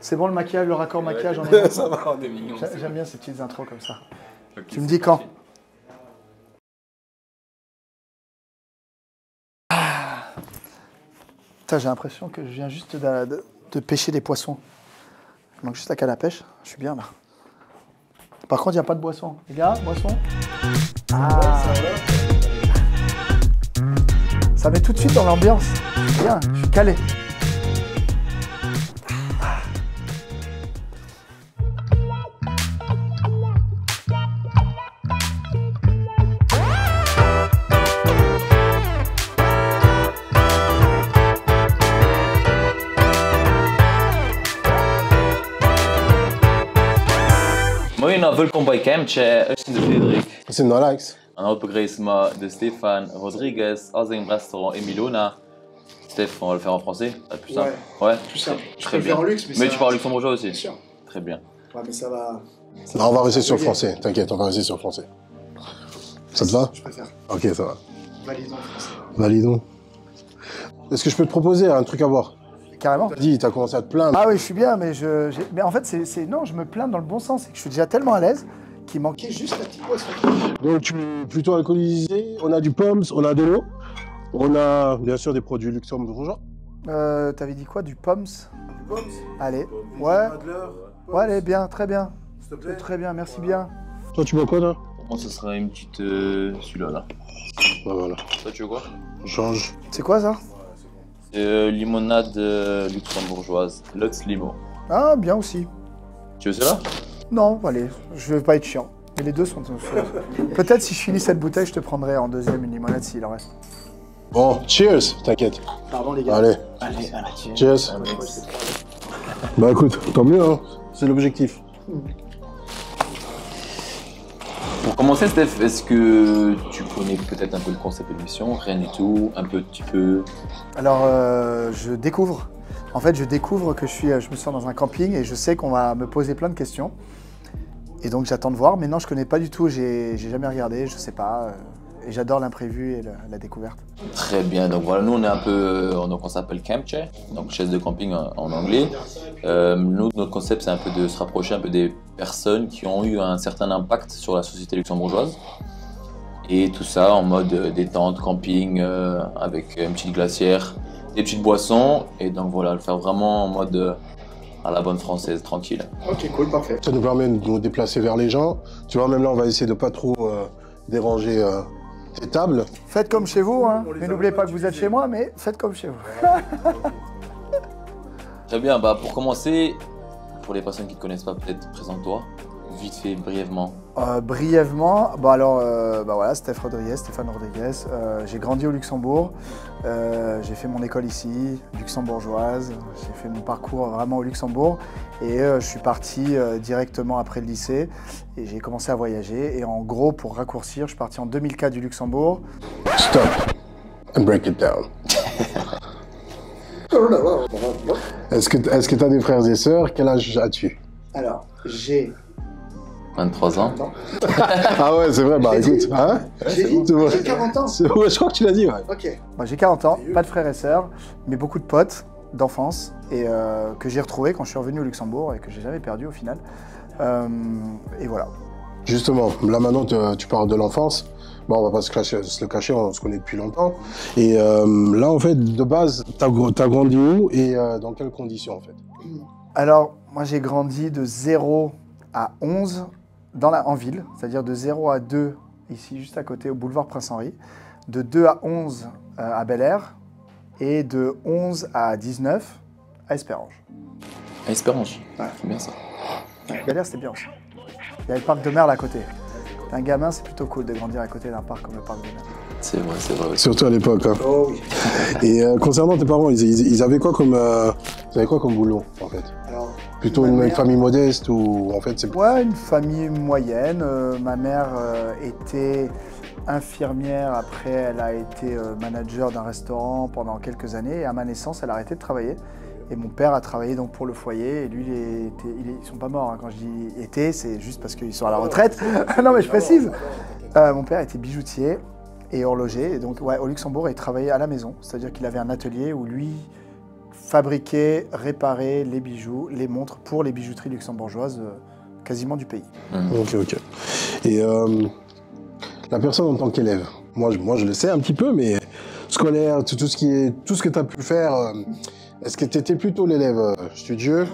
C'est bon le maquillage, le raccord maquillage, on est bon. Ça va, on est mignon. J'aime bien ces petites intros comme ça. Okay, tu me dis quand? J'ai l'impression que je viens juste de pêcher des poissons. Il manque juste la canne à pêche. Je suis bien là. Par contre, il n'y a pas de boisson. Les gars, boisson. Ah. Ça met tout de suite dans l'ambiance. Je suis bien, je suis calé. Moin, welkom bij Campje. Ik ben Frederik. Ik ben Alex. En ook begrüßen wir de Stéphane Rodriguez aus dem restaurant Emilona. Steph, on va le faire en français, ça va être plus simple. Ouais, plus simple. Très bien. Mais tu parles luxembourgeois aussi. Bien sûr. Très bien. Ouais, mais ça va. Non, on va rester sur le français, t'inquiète, on va rester sur le français. Ça te va? Je préfère. Ok, ça va. Validons le français. Validons. Est-ce que je peux te proposer un truc à voir? Carrément. T'as dit, t'as commencé à te plaindre. Ah oui, je suis bien, mais mais en fait, non, je me plains dans le bon sens. C'est que je suis déjà tellement à l'aise qu'il manquait juste la petite boisson. Donc, tu es plutôt alcoolisé, on a du Poms, on a de l'eau, on a bien sûr des produits luxembourgeois. T'avais dit quoi? Du Poms? Poms. Allez. Ouais. Ouais, allez, bien, très bien. S'il te plaît. Très bien, merci bien. Toi, tu bois quoi, là? Pour moi, ce sera une petite. Celui-là, là. Bah, voilà. Toi, tu veux quoi? On change. C'est quoi ça? Limonade luxembourgeoise. Lutz Limo. Ah, bien aussi. Tu veux celle-là? Non, allez, je vais pas être chiant. Mais les deux sont. Peut-être si je finis cette bouteille, je te prendrai en deuxième une limonade s'il en reste. Bon, cheers, t'inquiète. Pardon, les gars. Allez. Allez, Cheers. Bah écoute, tant mieux, hein. C'est l'objectif. Pour commencer, Steph, est-ce que tu connais peut-être un peu le concept de l'émission? Rien du tout, un petit peu. Alors, je découvre. En fait, je découvre que je me sens dans un camping et je sais qu'on va me poser plein de questions. Et donc, j'attends de voir. Mais non, je connais pas du tout. J'ai jamais regardé, je sais pas. Et j'adore l'imprévu et la découverte. Très bien, donc voilà, nous on est un peu, donc on s'appelle Campchair, donc chaise de camping en anglais. Nous, notre concept c'est un peu de se rapprocher un peu des personnes qui ont eu un certain impact sur la société luxembourgeoise. Et tout ça en mode détente, camping, avec une petite glacière, des petites boissons. Et donc voilà, le faire vraiment en mode à la bonne française, tranquille. Ok, cool, parfait. Ça nous permet de nous déplacer vers les gens. Tu vois, même là, on va essayer de pas trop déranger tes tables. Faites comme chez vous, hein. Mais n'oubliez pas que vous êtes chez moi, mais faites comme chez vous. Très bien, bah pour commencer, pour les personnes qui ne te connaissent pas, peut-être présente-toi, vite fait, brièvement. Brièvement, voilà, Stéphane Rodriguez. J'ai grandi au Luxembourg. J'ai fait mon école ici, luxembourgeoise. J'ai fait mon parcours vraiment au Luxembourg. Et je suis parti directement après le lycée. Et j'ai commencé à voyager. Et en gros, pour raccourcir, je suis parti en 2004 du Luxembourg. Stop and break it down. Est-ce que tu as des frères et sœurs? Quel âge as-tu? Alors, j'ai 23 ans. Ah ouais, c'est vrai, bah écoute, hein? J'ai 40 ans. Ouais, je crois que tu l'as dit, ouais. Ok. Moi, j'ai 40 ans, pas de frères et sœurs, mais beaucoup de potes d'enfance et que j'ai retrouvés quand je suis revenu au Luxembourg et que j'ai jamais perdu au final. Et voilà. Justement, là maintenant tu parles de l'enfance. Bon, on va pas se le cacher, on se connaît depuis longtemps. Et là, en fait, de base, t'as grandi où et dans quelles conditions, en fait? Alors, moi, j'ai grandi de 0 à 11 en ville, c'est-à-dire de 0 à 2, ici, juste à côté, au boulevard Prince-Henri, de 2 à 11 à Bel-Air, et de 11 à 19 à Espérange. À Espérange, ouais. C'est bien ça. Ouais, Bel-Air, c'était bien aussi. Il y avait le parc de Merle à côté. Un gamin, c'est plutôt cool de grandir à côté d'un parc comme le parc de Merle. C'est vrai, c'est vrai. Surtout à l'époque. Hein. Oh oui. Et concernant tes parents, ils avaient quoi comme boulot, en fait? Alors, plutôt une famille modeste ou en fait c'est... Ouais, une famille moyenne. Ma mère était infirmière, après elle a été manager d'un restaurant pendant quelques années et à ma naissance elle a arrêté de travailler. Et mon père a travaillé donc pour le foyer et lui ils sont pas morts, hein. Quand je dis été, c'est juste parce qu'ils sont à la retraite. Non mais je précise. Mon père était bijoutier et horloger et donc ouais, au Luxembourg il travaillait à la maison, c'est-à-dire qu'il avait un atelier où lui fabriquer, réparer les bijoux, les montres pour les bijouteries luxembourgeoises quasiment du pays. Ok, ok. Et la personne en tant qu'élève, moi je le sais un petit peu, mais scolaire, tout ce que tu as pu faire, est-ce que tu étais plutôt l'élève studieux,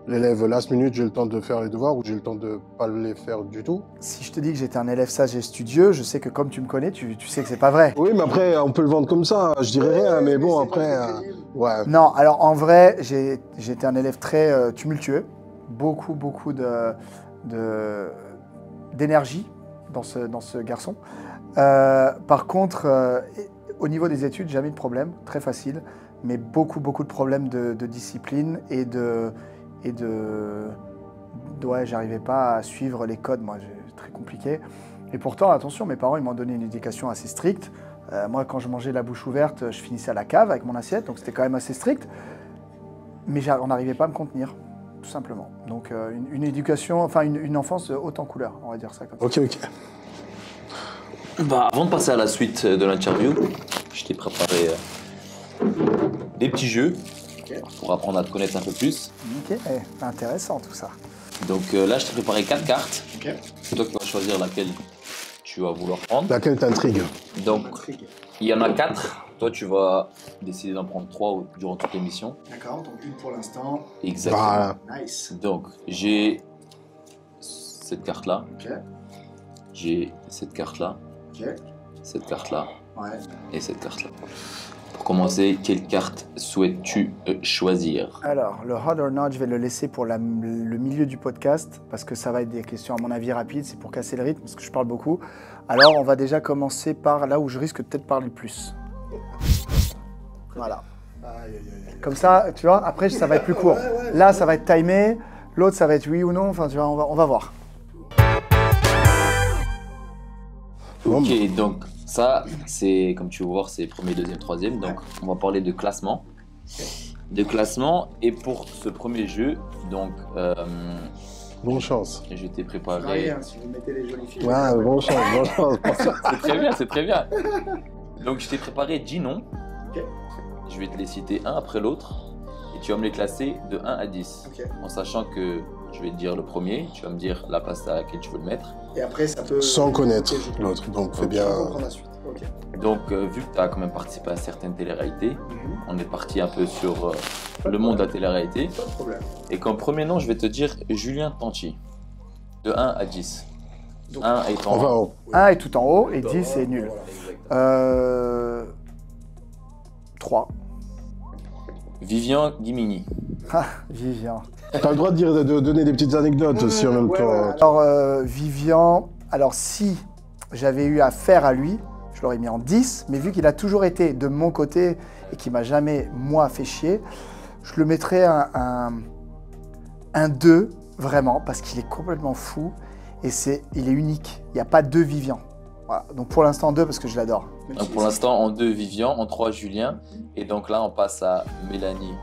l'élève last minute, j'ai le temps de faire les devoirs ou j'ai le temps de pas les faire du tout? Si je te dis que j'étais un élève sage et studieux, je sais que comme tu me connais, tu sais que c'est pas vrai. Oui, mais après, on peut le vendre comme ça, je dirais rien, mais bon, après, ouais. Non, alors en vrai, j'étais un élève très tumultueux, beaucoup d'énergie dans ce garçon. Par contre, au niveau des études, jamais de problème, très facile, mais beaucoup de problèmes de discipline et ouais, j'arrivais pas à suivre les codes, moi, c'est très compliqué. Et pourtant, attention, mes parents, ils m'ont donné une éducation assez stricte. Moi, quand je mangeais la bouche ouverte, je finissais à la cave avec mon assiette, donc c'était quand même assez strict. Mais on n'arrivait pas à me contenir, tout simplement. Donc, une éducation, enfin, une enfance haute en couleur, on va dire ça comme ça. Ok, ok. Bah, avant de passer à la suite de l'interview, je t'ai préparé des petits jeux pour apprendre à te connaître un peu plus. Ok, intéressant tout ça. Donc là, je t'ai préparé 4 cartes. Ok. C'est toi qui vas choisir laquelle tu vas vouloir prendre. Laquelle t'intrigue? Donc, il y en a 4. Toi, tu vas décider d'en prendre 3 durant toute l'émission. D'accord, donc une pour l'instant. Exactement. Voilà. Nice. Donc, j'ai cette carte-là. Ok, J'ai cette carte-là. ok, Cette carte-là. ouais. Et cette carte-là. Pour commencer, quelle carte souhaites-tu choisir? Alors, le hot or not, je vais le laisser pour le milieu du podcast, parce que ça va être des questions, à mon avis, rapides, c'est pour casser le rythme, parce que je parle beaucoup. Alors, on va déjà commencer par là où je risque peut-être de parler le plus. Voilà. Comme ça, tu vois, après, ça va être plus court. Là, ça va être timé, l'autre, ça va être oui ou non, enfin, tu vois, on va voir. Ok, donc ça, c'est comme tu vas voir, c'est premier, deuxième, troisième. Donc, on va parler de classement. De classement. Et pour ce premier jeu, donc, Bonne chance. je t'ai préparé. Si vous mettez les jolies filles. Ouais, bonne chance, bonne chance. C'est très bien, c'est très bien. Donc, je t'ai préparé 10 noms. Ok. Je vais te les citer un après l'autre. Et tu vas me les classer de 1 à 10. Ok. En sachant que je vais te dire le premier, tu vas me dire la place à laquelle tu veux le mettre. Et après, ça peut... Sans connaître l'autre, donc fais bien. la suite. Ok. Donc, vu que tu as quand même participé à certaines téléréalités, on est parti un peu sur le monde de la télé-réalité. Pas de problème. Et comme premier nom, je vais te dire Julien Tanti. De 1 à 10. Donc, 1 étant... Enfin, oh. 1 est tout en haut et 10 c'est nul. 3. Vivian Guimini. Ah, Vivian. T'as le droit de donner des petites anecdotes aussi en même temps. Alors, Vivian, alors si j'avais eu affaire à lui, je l'aurais mis en 10, mais vu qu'il a toujours été de mon côté et qu'il m'a jamais, moi, fait chier, je le mettrais un 2, vraiment, parce qu'il est complètement fou et il est unique. Il n'y a pas deux Vivian. Voilà. Donc pour l'instant 2 parce que je l'adore. Donc pour l'instant, en 2, Vivian. En 3, Julien. Et donc là, on passe à Mélanie.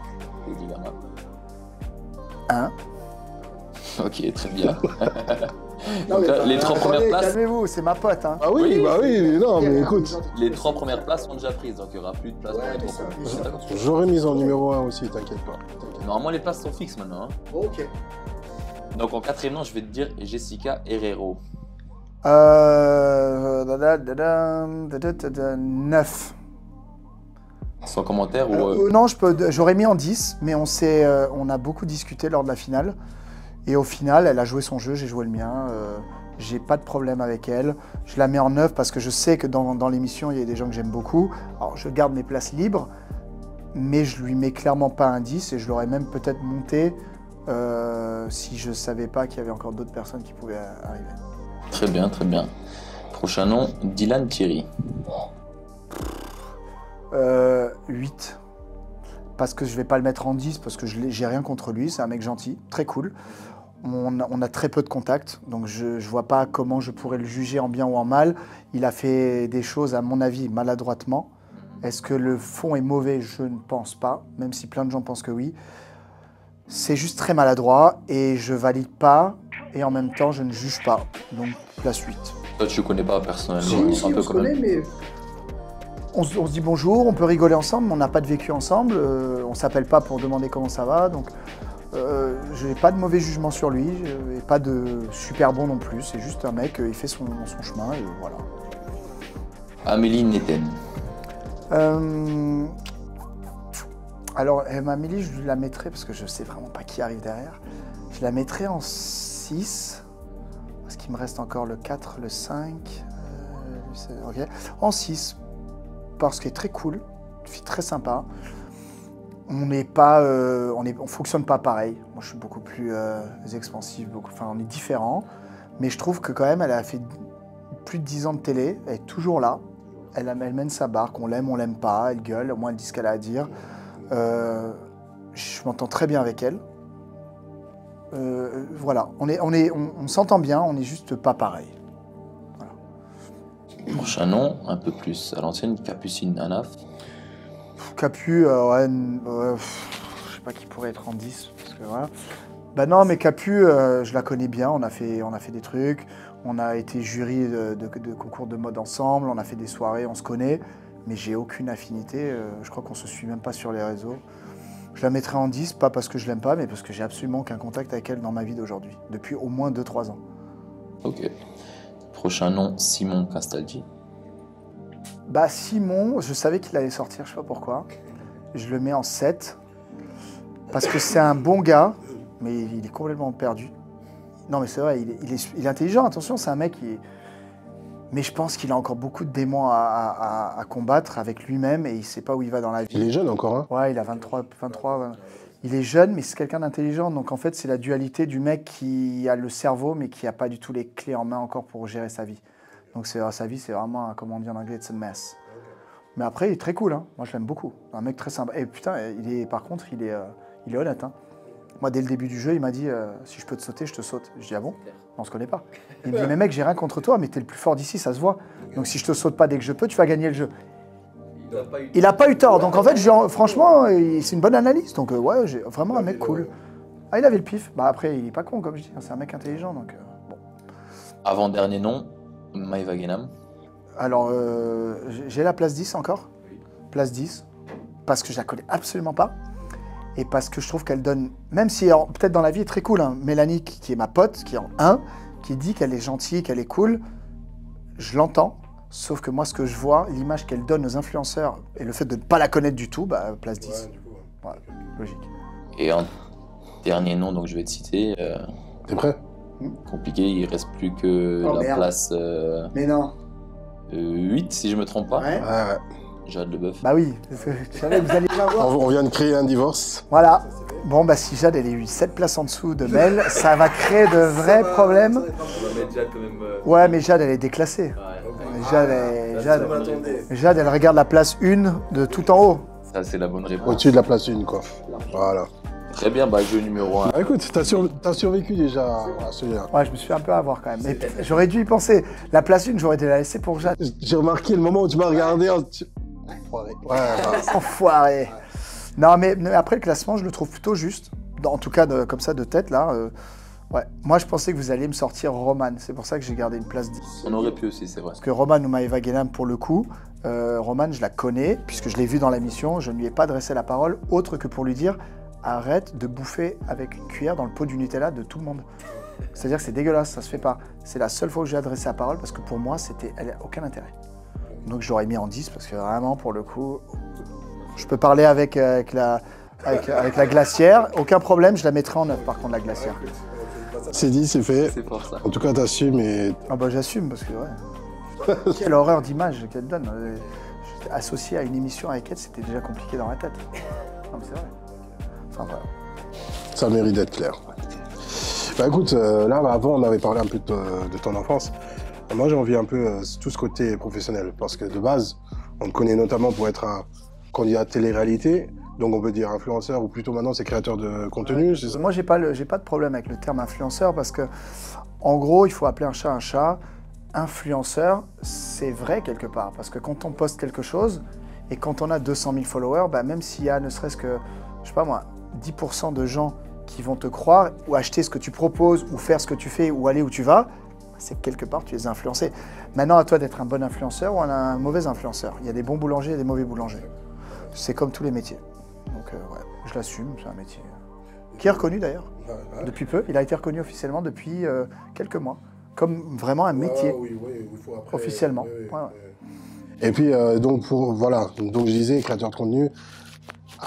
1. Ok, très bien. Non, Donc là, les 3 premières places... Calmez-vous, c'est ma pote. Hein. Ah oui, bah oui, non, mais écoute. Les 3 premières places sont déjà prises, donc il n'y aura plus de place pour les 3 premières places. J'aurais mis en numéro 1 aussi, t'inquiète pas. Normalement, les places sont fixes maintenant. Hein. Ok. Donc en 4e nom, je vais te dire Jessica Herrero. 9. Sans commentaire Alors, ou... non, j'aurais mis en 10, mais on a beaucoup discuté lors de la finale. Et au final, elle a joué son jeu, j'ai joué le mien. J'ai pas de problème avec elle. Je la mets en 9 parce que je sais que dans l'émission, il y a des gens que j'aime beaucoup. Alors, je garde mes places libres, mais je lui mets clairement pas un 10 et je l'aurais même peut-être monté si je savais pas qu'il y avait encore d'autres personnes qui pouvaient arriver. Très bien, très bien. Prochain nom, Dylan Thierry. 8. Parce que je vais pas le mettre en 10, parce que j'ai rien contre lui, c'est un mec gentil, très cool. On a très peu de contacts, donc je vois pas comment je pourrais le juger en bien ou en mal. Il a fait des choses, à mon avis, maladroitement. Est-ce que le fond est mauvais? Je ne pense pas, même si plein de gens pensent que oui. C'est juste très maladroit et je valide pas, et en même temps, je ne juge pas. Donc, la suite. Toi, tu ne connais pas personnellement, un peu quand même. Mais on se dit bonjour, on peut rigoler ensemble, mais on n'a pas de vécu ensemble, on ne s'appelle pas pour demander comment ça va, donc je n'ai pas de mauvais jugement sur lui, et pas de super bon non plus, c'est juste un mec, il fait son chemin, et voilà. Amélie Netten. Alors, Amélie, je la mettrais, parce que je ne sais vraiment pas qui arrive derrière, je la mettrais en 6, parce qu'il me reste encore le 4, le 5, ok, en 6, parce qu'elle est très cool, une fille très sympa. On n'est pas, on fonctionne pas pareil. Moi, je suis beaucoup plus expansif, on est différents. Mais je trouve que quand même, elle a fait plus de 10 ans de télé. Elle est toujours là. Elle mène sa barque. On l'aime pas. Elle gueule. Au moins, elle dit ce qu'elle a à dire. Je m'entends très bien avec elle. Voilà. On s'entend bien. On n'est juste pas pareil. Voilà. Prochain nom, un peu plus à l'ancienne, Capucine Nanaf. Capu, je sais pas qui pourrait être en 10, parce que voilà. Bah non, mais Capu, je la connais bien, on a fait des trucs, on a été jury de concours de mode ensemble, on a fait des soirées, on se connaît, mais j'ai aucune affinité, je crois qu'on se suit même pas sur les réseaux. Je la mettrai en 10, pas parce que je l'aime pas, mais parce que j'ai absolument aucun contact avec elle dans ma vie d'aujourd'hui, depuis au moins 2-3 ans. Ok. Prochain nom, Simon Castaldi. Bah Simon, je savais qu'il allait sortir, je sais pas pourquoi. Je le mets en 7. Parce que c'est un bon gars, mais il est complètement perdu. Non mais c'est vrai, il est intelligent, attention, c'est un mec qui est... Mais je pense qu'il a encore beaucoup de démons à combattre avec lui-même et il sait pas où il va dans la vie. Il est jeune encore, hein? Ouais, il a 23. Il est jeune, mais c'est quelqu'un d'intelligent. Donc en fait, c'est la dualité du mec qui a le cerveau, mais qui n'a pas du tout les clés en main encore pour gérer sa vie. Donc sa vie, c'est vraiment, comme on dit en anglais, it's a mess. Mais après, il est très cool, hein. Moi, je l'aime beaucoup. Un mec très sympa. Et putain, par contre, il est honnête, hein. Moi, dès le début du jeu, il m'a dit si je peux te sauter, je te saute. Je dis ah bon? On se connaît pas. Il me dit mais mec, j'ai rien contre toi, mais t'es le plus fort d'ici, ça se voit. Donc si je te saute pas dès que je peux, tu vas gagner le jeu. Il a pas eu tort. Donc en fait, franchement, c'est une bonne analyse. Donc ouais, j'ai vraiment un mec cool. Ah, il avait le pif. Bah après, il est pas con, comme je dis. C'est un mec intelligent, donc bon. Avant-dernier nom, Maëva Guénam. Alors, j'ai la place 10 encore. Place 10. Parce que je la connais absolument pas. Et parce que je trouve qu'elle donne, même si peut-être dans la vie elle est très cool, hein, Mélanie qui est ma pote, qui est en 1, qui dit qu'elle est gentille, qu'elle est cool, je l'entends. Sauf que moi, ce que je vois, l'image qu'elle donne aux influenceurs et le fait de ne pas la connaître du tout, bah, place 10. Ouais, du coup, ouais. Ouais, logique. Et un dernier nom, donc je vais te citer. T'es prêt? Compliqué, il reste plus que la place Mais non. 8, si je me trompe pas. Ouais. Ouais. Jade Leboeuf. Bah oui, je savais que vous alliez l'avoir. On vient de créer un divorce. Voilà. Bon, bah si Jade, elle est 7 places en dessous de Mel, ça va créer de vrais problèmes. On va mettre Jade quand même. Ouais, mais Jade, elle est déclassée. Ouais. Jade, elle regarde la place 1 de tout en haut. Ça, c'est la bonne réponse. Au-dessus de la place 1, quoi. Voilà. Très bien, bah jeu numéro 1. Bah écoute, t'as survécu déjà à celui-là. Ouais, je me suis fait un peu avoir quand même. Mais j'aurais dû y penser. La place 1, j'aurais dû la laisser pour Jade. J'ai remarqué le moment où tu m'as regardé. Enfoiré. Ouais, enfoiré. Non, mais après le classement, je le trouve plutôt juste. En tout cas, comme ça, de tête, là. Ouais. Moi, je pensais que vous alliez me sortir Roman. C'est pour ça que j'ai gardé une place 10. On aurait pu aussi, c'est vrai. Parce que Roman ou Maëva Guénam, pour le coup, Roman, je la connais, puisque je l'ai vue dans l'émission. Je ne lui ai pas adressé la parole, autre que pour lui dire arrête de bouffer avec une cuillère dans le pot du Nutella de tout le monde. C'est-à-dire que c'est dégueulasse, ça se fait pas. C'est la seule fois où j'ai adressé la parole, parce que pour moi, elle n'a aucun intérêt. Donc je l'aurais mis en 10 parce que vraiment, pour le coup, je peux parler avec la glacière. Aucun problème, je la mettrai en 9 par contre, la glacière. C'est dit, c'est fait. C'est pour ça. En tout cas, t'assumes et... Ah bah j'assume parce que ouais. Quelle horreur d'image qu'elle donne. Associé à une émission avec elle, c'était déjà compliqué dans la tête. Non mais c'est vrai. Enfin voilà. Ça mérite d'être clair. Bah écoute, là, avant, on avait parlé un peu de ton enfance. Moi, j'ai envie un peu tout ce côté professionnel, parce que de base, on te connaît notamment pour être un candidat de télé-réalité, donc on peut dire influenceur, ou plutôt maintenant c'est créateur de contenu, c'est ça? Moi, j'ai pas de problème avec le terme influenceur, parce que, en gros, il faut appeler un chat un chat. Influenceur, c'est vrai quelque part, parce que quand on poste quelque chose, et quand on a 200 000 followers, bah, même s'il y a ne serait-ce que, je sais pas moi, 10% de gens qui vont te croire, ou acheter ce que tu proposes, ou faire ce que tu fais, ou aller où tu vas, c'est que quelque part, tu les as influencés. Maintenant, à toi d'être un bon influenceur ou un mauvais influenceur. Il y a des bons boulangers et des mauvais boulangers. C'est comme tous les métiers. Donc, ouais, je l'assume, c'est un métier qui est reconnu d'ailleurs, depuis peu. Il a été reconnu officiellement depuis quelques mois, comme vraiment un métier, officiellement. Et puis, donc, voilà, donc je disais, créateur de contenu,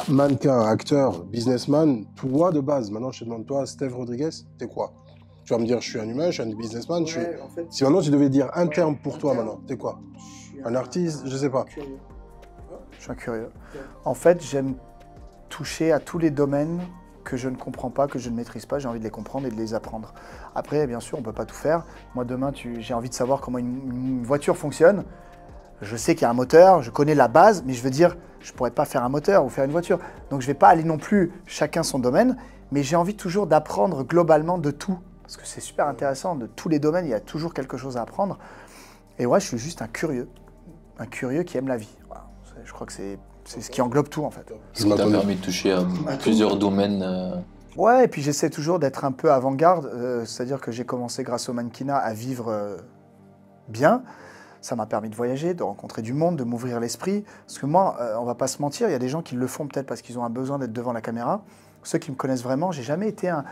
mannequin, acteur, businessman, toi de base, maintenant je te demande, toi, Steph Rodriguez, t'es quoi? Tu vas me dire, je suis un humain, je suis un businessman, en fait, si maintenant tu devais dire un terme pour toi maintenant, t'es quoi? Un artiste, je sais pas. Je suis un curieux. En fait, j'aime toucher à tous les domaines que je ne comprends pas, que je ne maîtrise pas, j'ai envie de les comprendre et de les apprendre. Après, bien sûr, on ne peut pas tout faire. Moi, demain, j'ai envie de savoir comment une voiture fonctionne. Je sais qu'il y a un moteur, je connais la base, mais je veux dire, je ne pourrais pas faire un moteur ou faire une voiture. Donc, je ne vais pas aller non plus chacun son domaine, mais j'ai envie toujours d'apprendre globalement de tout. Parce que c'est super intéressant, de tous les domaines, il y a toujours quelque chose à apprendre. Et ouais, je suis juste un curieux qui aime la vie. Voilà. Je crois que c'est ce qui englobe tout en fait. Ce qui t'a permis de toucher à plusieurs domaines. Ouais, et puis j'essaie toujours d'être un peu avant-garde, c'est-à-dire que j'ai commencé grâce au mannequinat à vivre bien. Ça m'a permis de voyager, de rencontrer du monde, de m'ouvrir l'esprit. Parce que moi, on va pas se mentir, il y a des gens qui le font peut-être parce qu'ils ont un besoin d'être devant la caméra. Ceux qui me connaissent vraiment, j'ai jamais été un...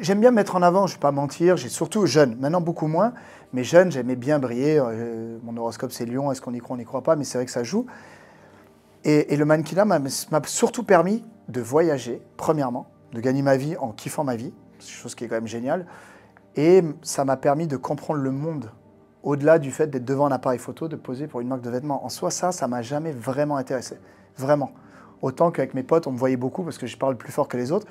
J'aime bien me mettre en avant, je ne vais pas mentir, j'ai surtout jeune, maintenant beaucoup moins, mais jeune, j'aimais bien briller. Mon horoscope c'est Lion, est-ce qu'on y croit, on n'y croit pas, mais c'est vrai que ça joue. Et le mannequinat m'a surtout permis de voyager, premièrement, de gagner ma vie en kiffant ma vie, c'est une chose qui est quand même géniale, et ça m'a permis de comprendre le monde, au-delà du fait d'être devant un appareil photo, de poser pour une marque de vêtements. En soi, ça m'a jamais vraiment intéressé, vraiment. Autant qu'avec mes potes, on me voyait beaucoup parce que je parle plus fort que les autres,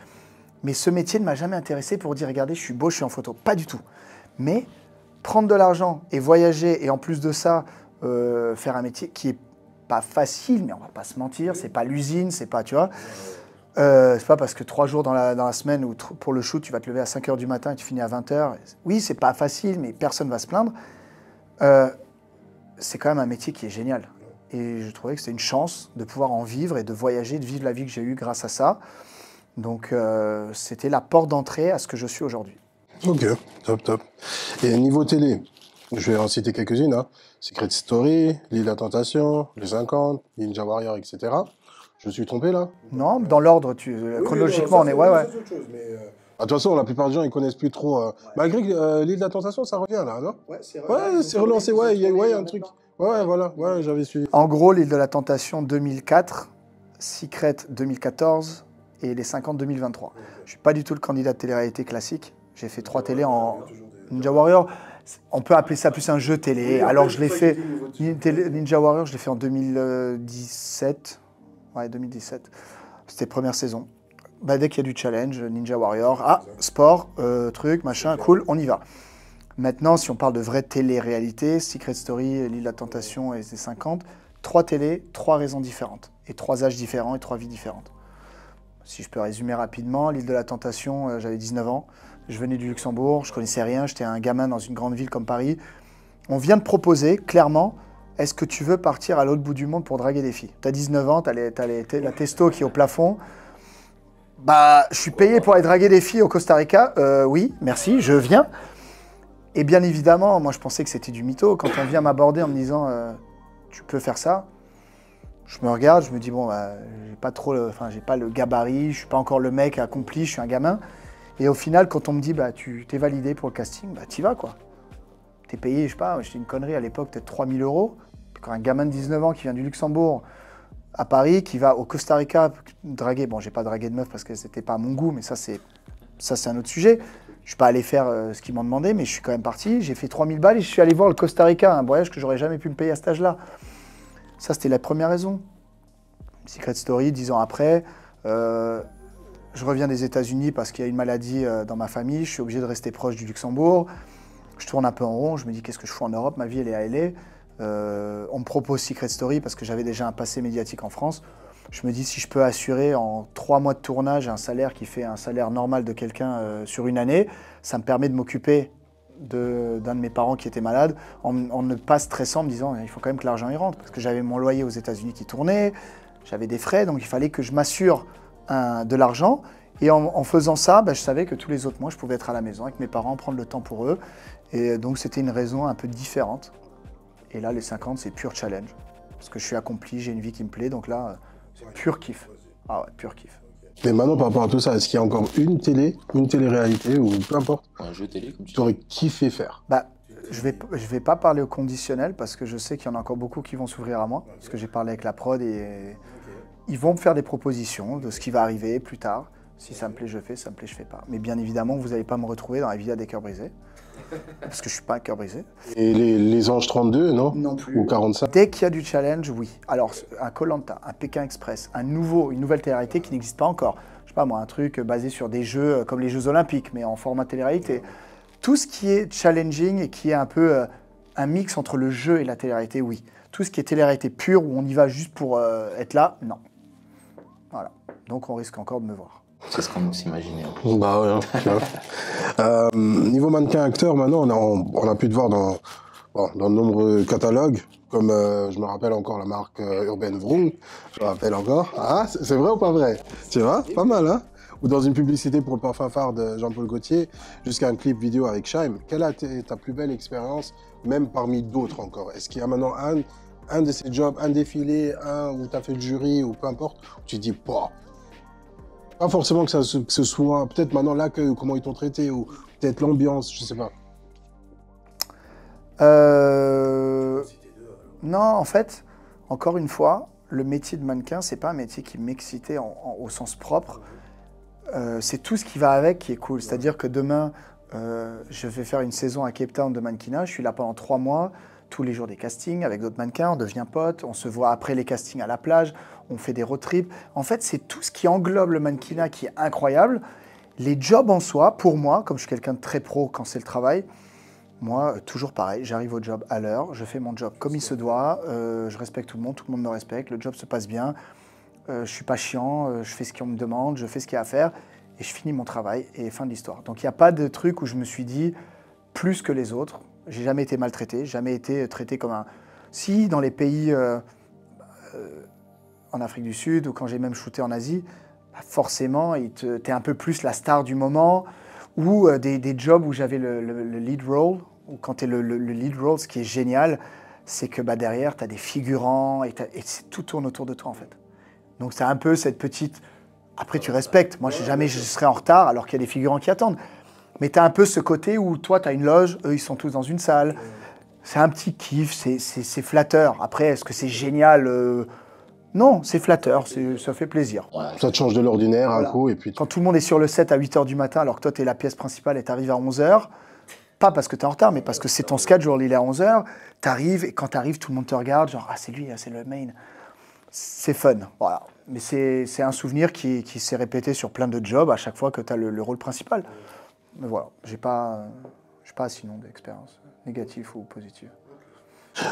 mais ce métier ne m'a jamais intéressé pour dire, regardez, je suis beau, je suis en photo, pas du tout. Mais prendre de l'argent et voyager, et en plus de ça, faire un métier qui est pas facile, mais on va pas se mentir, c'est pas l'usine, c'est pas, tu vois, c'est pas parce que 3 jours dans la semaine ou pour le shoot, tu vas te lever à 5 h du matin et tu finis à 20 h. Oui, c'est pas facile, mais personne va se plaindre. C'est quand même un métier qui est génial. Et je trouvais que c'était une chance de pouvoir en vivre et de voyager, de vivre la vie que j'ai eue grâce à ça. Donc, c'était la porte d'entrée à ce que je suis aujourd'hui. Ok, top. Et niveau télé, je vais en citer quelques-unes, hein. Secret Story, L'île de la Tentation, Les 50, Ninja Warrior, etc. Je me suis trompé là? Non, dans l'ordre, chronologiquement, on est... Ouais. De toute façon, la plupart des gens, ils connaissent plus trop... Malgré que L'île de la Tentation, ça revient là, non? Ouais, c'est relancé, il y a un truc. Ouais, voilà, j'avais suivi. En gros, L'île de la Tentation 2004, Secret 2014 et Les 50 2023. Je ne suis pas du tout le candidat de télé-réalité classique. J'ai fait 3 télés en Ninja Warrior. On peut appeler ça plus un jeu télé. Alors, je l'ai fait... Ninja Warrior, je l'ai fait en 2017. Ouais, 2017. C'était première saison. Dès qu'il y a du challenge, Ninja Warrior, sport, truc, machin, cool, on y va. Maintenant, si on parle de vraie télé-réalité, Secret Story, L'île de la Tentation et les 50, 3 télés, 3 raisons différentes. Et 3 âges différents et 3 vies différentes. Si je peux résumer rapidement, L'île de la Tentation, j'avais 19 ans. Je venais du Luxembourg, je ne connaissais rien, j'étais un gamin dans une grande ville comme Paris. On vient de proposer, clairement, est-ce que tu veux partir à l'autre bout du monde pour draguer des filles? Tu as 19 ans, tu as la testo qui est au plafond. Je suis payé pour aller draguer des filles au Costa Rica. Oui, merci, je viens. Et bien évidemment, moi je pensais que c'était du mytho. Quand on vient m'aborder en me disant tu peux faire ça, je me regarde, je me dis j'ai pas le gabarit, je suis pas encore le mec accompli, je suis un gamin. Et au final, quand on me dit tu t'es validé pour le casting, t'y vas quoi. T'es payé, je sais pas, j'étais une connerie à l'époque, peut-être 3 000 €. Quand un gamin de 19 ans qui vient du Luxembourg à Paris, qui va au Costa Rica draguer, j'ai pas dragué de meuf parce que c'était pas à mon goût, mais ça c'est un autre sujet. Je suis pas allé faire ce qu'ils m'ont demandé, mais je suis quand même parti. J'ai fait 3 000 balles et je suis allé voir le Costa Rica, un voyage que j'aurais jamais pu me payer à cet âge-là. Ça, c'était la première raison. Secret Story, 10 ans après, je reviens des États-Unis parce qu'il y a une maladie dans ma famille. Je suis obligé de rester proche du Luxembourg. Je tourne un peu en rond. Je me dis, qu'est-ce que je fais en Europe? Ma vie, elle est à LA. On me propose Secret Story parce que j'avais déjà un passé médiatique en France. Je me dis, si je peux assurer en 3 mois de tournage un salaire qui fait un salaire normal de quelqu'un sur une année, ça me permet de m'occuper d'un de mes parents qui était malade en ne pas stressant, en me disant, il faut quand même que l'argent y rentre. Parce que j'avais mon loyer aux États-Unis qui tournait, j'avais des frais, donc il fallait que je m'assure de l'argent. Et en faisant ça, je savais que tous les autres mois, je pouvais être à la maison avec mes parents, prendre le temps pour eux. Et donc, c'était une raison un peu différente. Et là, les 50, c'est pur challenge. Parce que je suis accompli, j'ai une vie qui me plaît. Donc là, c'est pur kiff. Ah ouais, pur kiff. Mais maintenant, par rapport à tout ça, est-ce qu'il y a encore une télé-réalité ou peu importe, Un jeu télé, comme tu aurais kiffé faire? Je vais pas parler au conditionnel parce que je sais qu'il y en a encore beaucoup qui vont s'ouvrir à moi. Parce que j'ai parlé avec la prod et ils vont me faire des propositions de ce qui va arriver plus tard. Si ça me plaît, je fais. Si ça me plaît, je fais pas. Mais bien évidemment, vous n'allez pas me retrouver dans la Villa des cœurs brisés. Parce que je suis pas un cœur brisé. Et les Anges 32, non? Non plus. Ou 45? Dès qu'il y a du challenge, oui. Alors, un Koh-Lanta, un Pékin Express, une nouvelle télé-réalité qui n'existe pas encore. Je sais pas moi, un truc basé sur des jeux comme les Jeux Olympiques, mais en format télé-réalité. Tout ce qui est challenging et qui est un peu un mix entre le jeu et la télé-réalité, oui. Tout ce qui est télé-réalité pure, où on y va juste pour être là, non. Voilà. Donc on risque encore de me voir. C'est ce qu'on s'imaginait. Bah ouais, tu vois. Niveau mannequin-acteur, maintenant, on a pu te voir dans de nombreux catalogues, comme je me rappelle encore la marque Urban Vroom, je me rappelle encore. Ah, c'est vrai ou pas vrai? Tu vois, pas mal, hein? Ou dans une publicité pour le parfum phare de Jean-Paul Gaultier, jusqu'à un clip vidéo avec Scheim. Quelle a été ta plus belle expérience, même parmi d'autres encore? Est-ce qu'il y a maintenant un de ces jobs, un défilé, un où tu as fait le jury, ou peu importe, où tu te dis, bah, pas forcément que ce soit, peut-être maintenant l'accueil, ou comment ils t'ont traité, ou peut-être l'ambiance, je sais pas. Non, en fait, encore une fois, le métier de mannequin, c'est pas un métier qui m'excitait au sens propre. C'est tout ce qui va avec qui est cool. C'est-à-dire que demain, je vais faire une saison à Cape Town de mannequinat. Je suis là pendant 3 mois, tous les jours des castings avec d'autres mannequins. On devient potes, on se voit après les castings à la plage, on fait des road trips. En fait, c'est tout ce qui englobe le mannequinat qui est incroyable. Les jobs en soi, pour moi, comme je suis quelqu'un de très pro quand c'est le travail, moi, toujours pareil, j'arrive au job à l'heure, je fais mon job comme il se doit, je respecte tout le monde me respecte, le job se passe bien, je suis pas chiant, je fais ce qu'on me demande, je fais ce qu'il y a à faire et je finis mon travail et fin de l'histoire. Donc il n'y a pas de truc où je me suis dit plus que les autres. J'ai jamais été maltraité, jamais été traité comme un... Si, dans les pays en Afrique du Sud ou quand j'ai même shooté en Asie, forcément, t'es un peu plus la star du moment. Ou des jobs où j'avais le lead role, ou quand tu es le lead role, ce qui est génial, c'est que derrière, tu as des figurants et tout tourne autour de toi en fait. Donc c'est un peu cette petite... Après, tu respectes. Moi, jamais je serai en retard alors qu'il y a des figurants qui attendent. Mais tu as un peu ce côté où toi, tu as une loge, eux, ils sont tous dans une salle. C'est un petit kiff, c'est flatteur. Après, est-ce que c'est génial Non, c'est flatteur, ça fait plaisir. Ouais. Ça te change de l'ordinaire Voilà. un coup et puis... Quand tout le monde est sur le set à 8h du matin alors que toi, tu es la pièce principale et tu arrives à 11h, pas parce que tu es en retard, mais parce que c'est ton schedule, il est à 11h, tu arrives et quand tu arrives, tout le monde te regarde, genre « Ah, c'est lui, c'est le main ». C'est fun, voilà. Mais c'est un souvenir qui s'est répété sur plein de jobs à chaque fois que tu as le rôle principal. Mais voilà, j'ai pas sinon d'expérience négative ou positive.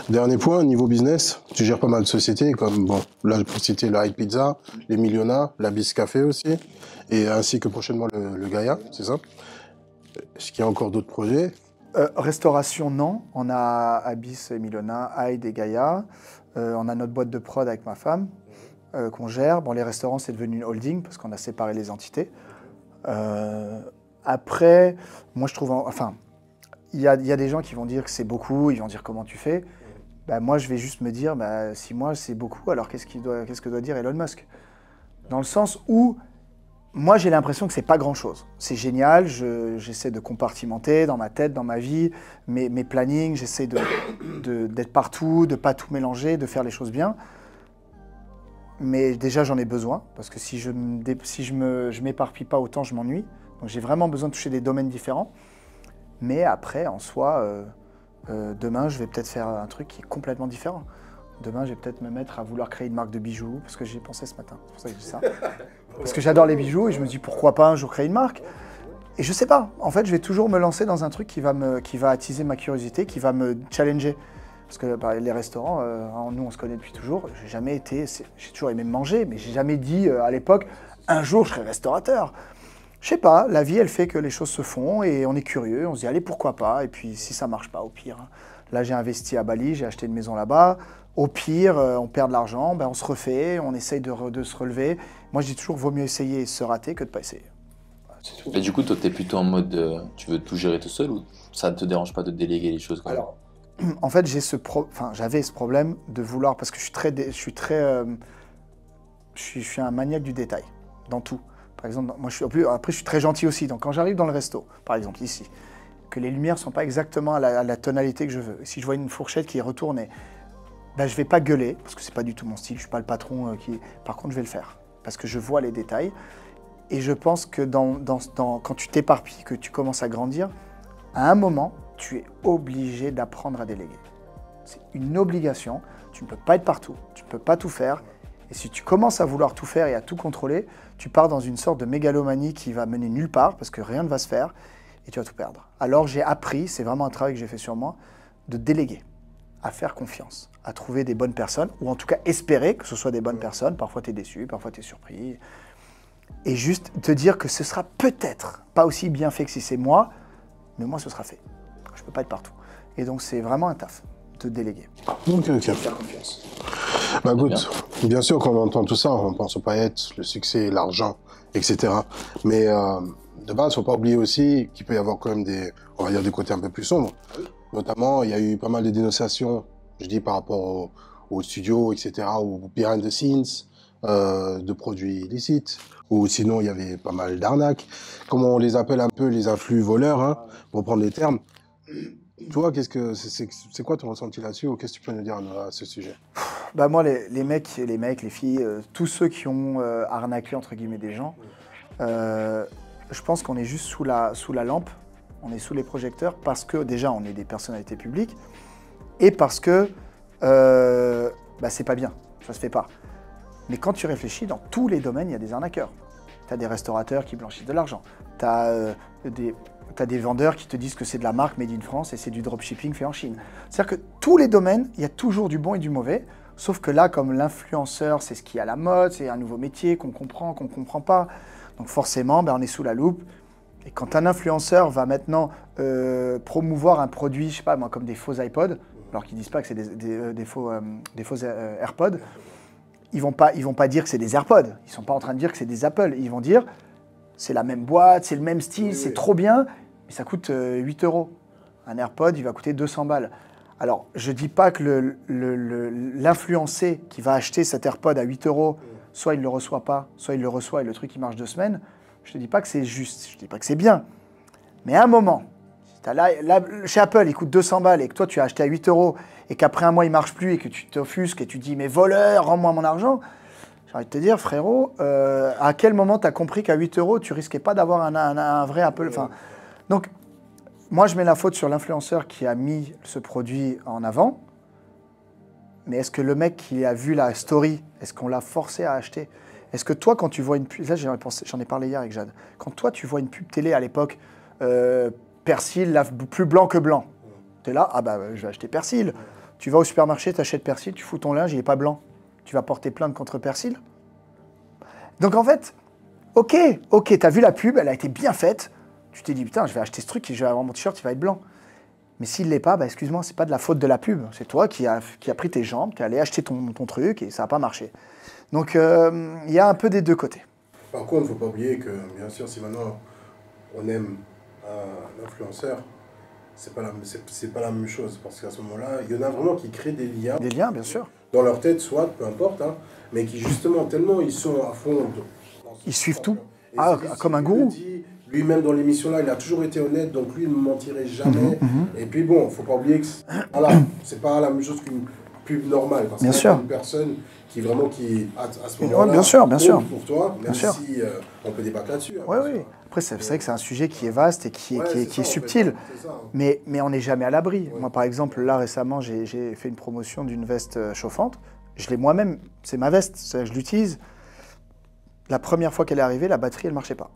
Dernier point, niveau business, tu gères pas mal de sociétés, comme, bon, là, pour citer le High Pizza, les Millona, la Bis Café aussi, et ainsi que prochainement le Gaïa, c'est ça? Est-ce qu'il y a encore d'autres projets? Restauration, non. On a Abyss, Milona, Hyde et Gaïa. On a notre boîte de prod avec ma femme qu'on gère. Bon, les restaurants, c'est devenu une holding parce qu'on a séparé les entités. Après, moi, je trouve... Enfin, il y a des gens qui vont dire que c'est beaucoup, ils vont dire comment tu fais. Moi, je vais juste me dire, si moi, c'est beaucoup, alors qu'est-ce que doit dire Elon Musk? Dans le sens où, moi, j'ai l'impression que c'est pas grand-chose. C'est génial, j'essaie de compartimenter dans ma tête, dans ma vie, mes plannings, j'essaie d'être partout, de pas tout mélanger, de faire les choses bien. Mais déjà, j'en ai besoin, parce que si je m'éparpille pas autant, je m'ennuie. Donc, j'ai vraiment besoin de toucher des domaines différents. Mais après, en soi, demain, je vais peut-être faire un truc qui est complètement différent. Demain, je vais peut-être me mettre à vouloir créer une marque de bijoux, parce que j'y ai pensé ce matin. C'est pour ça que je dis ça. Parce que j'adore les bijoux, et je me dis pourquoi pas un jour créer une marque. Et je sais pas. En fait, je vais toujours me lancer dans un truc qui va attiser ma curiosité, qui va me challenger. Parce que les restaurants, nous, on se connaît depuis toujours. J'ai toujours aimé manger, mais j'ai jamais dit à l'époque, un jour, je serai restaurateur. Je sais pas, la vie, elle fait que les choses se font et on est curieux, on se dit, allez, pourquoi pas? Et puis, si ça marche pas, au pire. Là, j'ai investi à Bali, j'ai acheté une maison là-bas. Au pire, on perd de l'argent, on se refait, on essaye de se relever. Moi, je dis toujours, vaut mieux essayer et se rater que de pas essayer. C'est tout. Et du coup, toi, t'es plutôt en mode tu veux tout gérer tout seul ou ça ne te dérange pas de déléguer les choses quand même? Alors, en fait, j'avais ce problème de vouloir, parce que je suis un maniaque du détail, dans tout. Par exemple, moi, après, je suis très gentil aussi. Donc, quand j'arrive dans le resto, par exemple, ici, que les lumières ne sont pas exactement à la tonalité que je veux, si je vois une fourchette qui est retournée, ben, je ne vais pas gueuler, parce que ce n'est pas du tout mon style, je ne suis pas le patron qui... Par contre, je vais le faire, parce que je vois les détails. Et je pense que quand tu t'éparpilles, que tu commences à grandir, à un moment, tu es obligé d'apprendre à déléguer. C'est une obligation, tu ne peux pas être partout, tu ne peux pas tout faire. Et si tu commences à vouloir tout faire et à tout contrôler, tu pars dans une sorte de mégalomanie qui va mener nulle part, parce que rien ne va se faire, et tu vas tout perdre. Alors j'ai appris, c'est vraiment un travail que j'ai fait sur moi, de déléguer, à faire confiance, à trouver des bonnes personnes, ou en tout cas espérer que ce soit des bonnes personnes. Parfois tu es déçu, parfois tu es surpris. Et juste te dire que ce sera peut-être pas aussi bien fait que si c'est moi, mais moi ce sera fait. Je ne peux pas être partout. Et donc c'est vraiment un taf de déléguer. Ok, ok. Faire confiance. Bah écoute, bien sûr quand on entend tout ça, on pense aux paillettes, le succès, l'argent, etc. Mais de base, faut pas oublier aussi qu'il peut y avoir quand même on va dire des côtés un peu plus sombres. Notamment, il y a eu pas mal de dénonciations, je dis par rapport au studio, etc., au behind the scenes, de produits illicites, ou sinon il y avait pas mal d'arnaques, comme on les appelle un peu les influx voleurs, hein, pour prendre les termes. Toi, c'est quoi ton ressenti là-dessus, ou qu'est-ce que tu peux nous dire à ce sujet? Bah moi, les mecs, les filles, tous ceux qui ont arnaqué entre guillemets des gens, je pense qu'on est juste sous la lampe, on est sous les projecteurs parce que déjà on est des personnalités publiques et parce que bah, c'est pas bien, ça se fait pas. Mais quand tu réfléchis, dans tous les domaines, il y a des arnaqueurs. Tu as des restaurateurs qui blanchissent de l'argent, tu as des vendeurs qui te disent que c'est de la marque made in France et c'est du dropshipping fait en Chine. C'est-à-dire que tous les domaines, il y a toujours du bon et du mauvais. Sauf que là, comme l'influenceur, c'est ce qui est à la mode, c'est un nouveau métier qu'on comprend pas. Donc forcément, ben, on est sous la loupe. Et quand un influenceur va maintenant promouvoir un produit, je sais pas moi, comme des faux iPods, alors qu'ils disent pas que c'est des faux AirPods, ils vont pas dire que c'est des AirPods. Ils sont pas en train de dire que c'est des Apple. Ils vont dire c'est la même boîte, c'est le même style, c'est trop bien, mais ça coûte 8 €. Un AirPod, il va coûter 200 balles. Alors, je ne dis pas que l'influencé qui va acheter cet AirPod à 8 €, soit il ne le reçoit pas, soit il le reçoit et le truc il marche 2 semaines. Je ne te dis pas que c'est juste, je ne dis pas que c'est bien. Mais à un moment, chez Apple, il coûte 200 balles et que toi tu as acheté à 8 € et qu'après un mois il ne marche plus et que tu t'offusques et tu dis mais voleur, rends-moi mon argent. J'ai envie de te dire, frérot, à quel moment tu as compris qu'à 8 € tu risquais pas d'avoir un vrai Apple. Enfin, donc, moi, je mets la faute sur l'influenceur qui a mis ce produit en avant. Mais est-ce que le mec qui a vu la story, est-ce qu'on l'a forcé à acheter? Est-ce que toi, quand tu vois une pub... Là, j'en ai parlé hier avec Jade. Quand toi, tu vois une pub télé à l'époque, persil, plus blanc que blanc. Tu es là, ah bah, je vais acheter persil. Tu vas au supermarché, tu achètes persil, tu fous ton linge, il n'est pas blanc. Tu vas porter plainte contre persil. Donc en fait, ok, tu as vu la pub, elle a été bien faite. Tu t'es dit, putain, je vais acheter ce truc et je vais avoir mon t-shirt, il va être blanc. Mais s'il ne l'est pas, bah, excuse-moi, c'est pas de la faute de la pub. C'est toi qui as pris tes jambes, tu es allé acheter ton truc et ça n'a pas marché. Donc, il y a un peu des deux côtés. Par contre, il ne faut pas oublier que, bien sûr, si maintenant on aime un influenceur, c'est pas la même chose. Parce qu'à ce moment-là, il y en a vraiment qui créent des liens. Des liens, bien sûr. Dans leur tête, soit, peu importe, hein, mais qui justement, tellement ils sont à fond. Ils suivent tout. Et Comme un gourou. Lui-même dans l'émission là, il a toujours été honnête, donc lui il ne mentirait jamais. Et puis bon, faut pas oublier que voilà, c'est pas la même chose qu'une pub normale. Parce bien qu'il y sûr. a une personne qui vraiment à ce moment-là, bien sûr. pour toi, même si on peut débattre là-dessus. Oui, oui. Après, c'est vrai que c'est un sujet qui est vaste et qui est subtil. Mais on n'est jamais à l'abri. Ouais. Moi, par exemple, là récemment, j'ai fait une promotion d'une veste chauffante. Je l'ai moi-même, c'est ma veste, je l'utilise. La première fois qu'elle est arrivée, la batterie, elle ne marchait pas.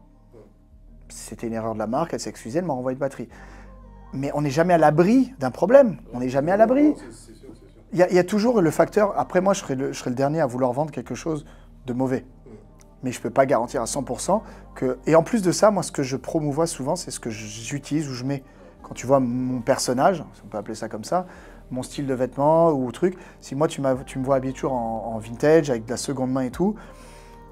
C'était une erreur de la marque, elle s'est excusée, elle m'a renvoyé une batterie. Mais on n'est jamais à l'abri d'un problème, on n'est jamais à l'abri. Il y a toujours le facteur, après moi je serai le dernier à vouloir vendre quelque chose de mauvais. Mais je ne peux pas garantir à 100% que... Et en plus de ça, moi ce que je promouvois souvent, c'est ce que j'utilise ou je mets. Quand tu vois mon personnage, on peut appeler ça comme ça, mon style de vêtements ou truc, si moi tu me vois habillé toujours en vintage, avec de la seconde main et tout,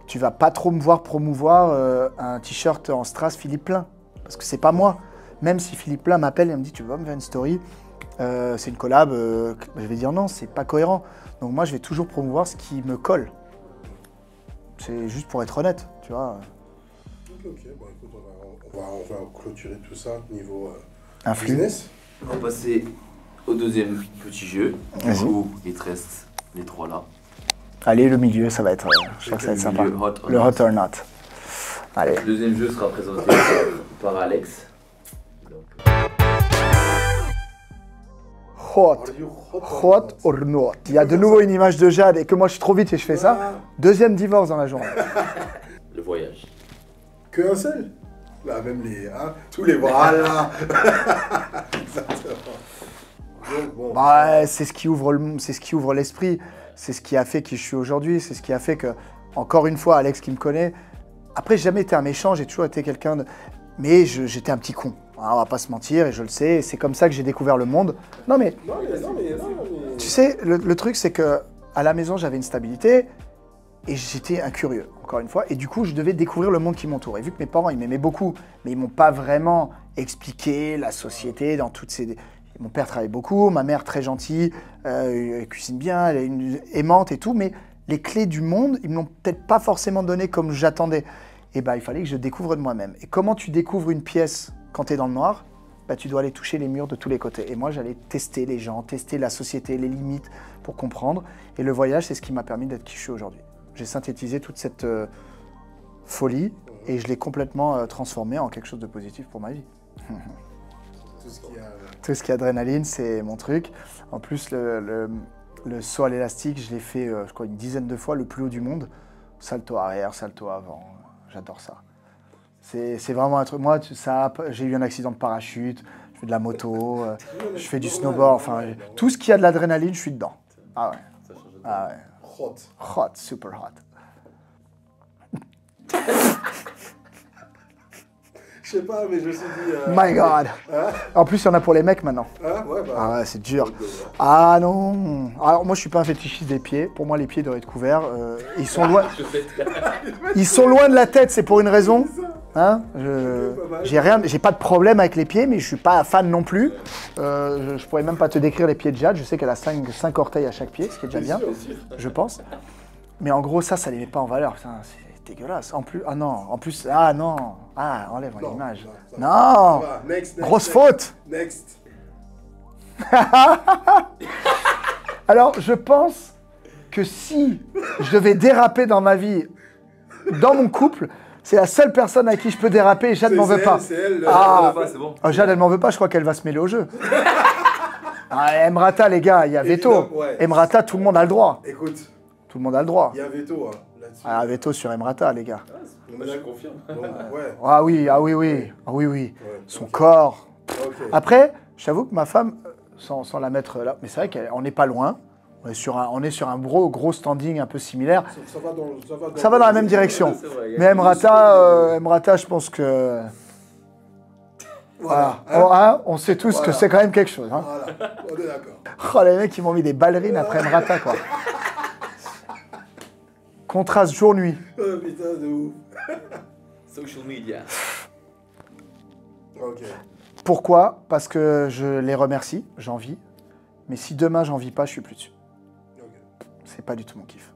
tu vas pas trop me voir promouvoir un t-shirt en strass Philippe Plein. Parce que c'est pas moi. Même si Philippe Plein m'appelle et me dit tu vas me faire une story, c'est une collab, je vais dire non, c'est pas cohérent. Donc moi je vais toujours promouvoir ce qui me colle. C'est juste pour être honnête, tu vois. Ok, bon écoute, on va clôturer tout ça niveau Influx. business. On va passer au deuxième petit jeu. Du Vas-y. coup, il te reste les 3 là. Allez, le milieu, ça va être, je crois que ça va être sympa. Milieu, hot or Le not. hot or not. Allez. Le deuxième jeu sera présenté par Alex. Donc, Hot. Hot or not. Il y a de nouveau une image de Jade et que moi je suis trop vite et je fais ça. Deuxième divorce dans la journée. le voyage. Que un seul. Là, même les. Hein, tous les bras là. Exactement. Donc, bon. Bah, c'est ce qui ouvre l'esprit. C'est ce qui a fait qui je suis aujourd'hui. C'est ce qui a fait que, encore une fois, Alex qui me connaît. Après, j'ai jamais été un méchant. J'ai toujours été quelqu'un de. Mais j'étais un petit con. Hein, on va pas se mentir et je le sais. C'est comme ça que j'ai découvert le monde. Non mais. Non, mais. Tu sais, le truc, c'est que à la maison, j'avais une stabilité et j'étais un curieux, encore une fois. Et du coup, je devais découvrir le monde qui m'entoure. Et vu que mes parents, ils m'aimaient beaucoup, mais ils m'ont pas vraiment expliqué la société dans toutes ces... Mon père travaille beaucoup, ma mère très gentille, elle cuisine bien, elle est aimante et tout, mais les clés du monde, ils me l'ont peut-être pas forcément donné comme j'attendais. Et bah, il fallait que je découvre de moi-même. Et comment tu découvres une pièce quand tu es dans le noir ? Bah, tu dois aller toucher les murs de tous les côtés. Et moi, j'allais tester les gens, tester la société, les limites pour comprendre. Et le voyage, c'est ce qui m'a permis d'être qui je suis aujourd'hui. J'ai synthétisé toute cette folie et je l'ai complètement transformée en quelque chose de positif pour ma vie. Tout ce qui est adrénaline, c'est mon truc. En plus, le saut à l'élastique, je l'ai fait, je crois, une dizaine de fois, le plus haut du monde. Salto arrière, salto avant. J'adore ça. C'est vraiment un truc. Moi, j'ai eu un accident de parachute, je fais de la moto, je fais du snowboard. Enfin, tout ce qui a de l'adrénaline, je suis dedans. Ah ouais. Ah ouais. Hot. Hot, super hot. Je sais pas, mais je me suis dit. My God. Hein? En plus, il y en a pour les mecs maintenant. Hein? Ouais, bah. Ah ouais, c'est dur. Ah non. Alors moi, je suis pas un fétichiste des pieds. Pour moi, les pieds doivent être couverts. Ils sont loin. Ils sont loin de la tête. C'est pour une raison. Hein, j'ai pas de problème avec les pieds, mais je suis pas fan non plus. Je pourrais même pas te décrire les pieds de Jade. Je sais qu'elle a 5 orteils à chaque pied, ce qui est déjà bien, je pense. Mais en gros, ça les met pas en valeur. Putain, c'est dégueulasse. En plus, ah non, enlève l'image. Non, Next, grosse faute. Next. Alors, je pense que si je devais déraper dans ma vie, dans mon couple, c'est la seule personne à qui je peux déraper et Jade m'en veut pas. C'est elle. C'est bon. Oh, Jade, elle m'en veut pas, je crois qu'elle va se mêler au jeu. Emrata, les gars, il y a veto. Évidemment, ouais. Emrata, tout le monde a le droit. Écoute, Tout le monde a le droit. il y a veto hein, là-dessus. Ah, veto sur Emrata, les gars. Je confirme. Donc, ouais. Ah oui. Ouais, Son ok. corps. Ok. Après, j'avoue que ma femme, sans la mettre là, mais c'est vrai qu'on n'est pas loin. On est sur un gros standing un peu similaire. Ça va dans la même direction. C'est vrai, il y a Mais Emrata, je pense que... Voilà. Voilà. On sait tous que c'est quand même quelque chose. Hein. Voilà, on est d'accord. Oh, les mecs, ils m'ont mis des ballerines après Emrata, quoi. Contraste jour-nuit. Oh putain, de ouf. Social media. Ok. Pourquoi ? Parce que je les remercie, j'en vis. Mais si demain, j'en vis pas, je suis plus dessus. Ok. C'est pas du tout mon kiff.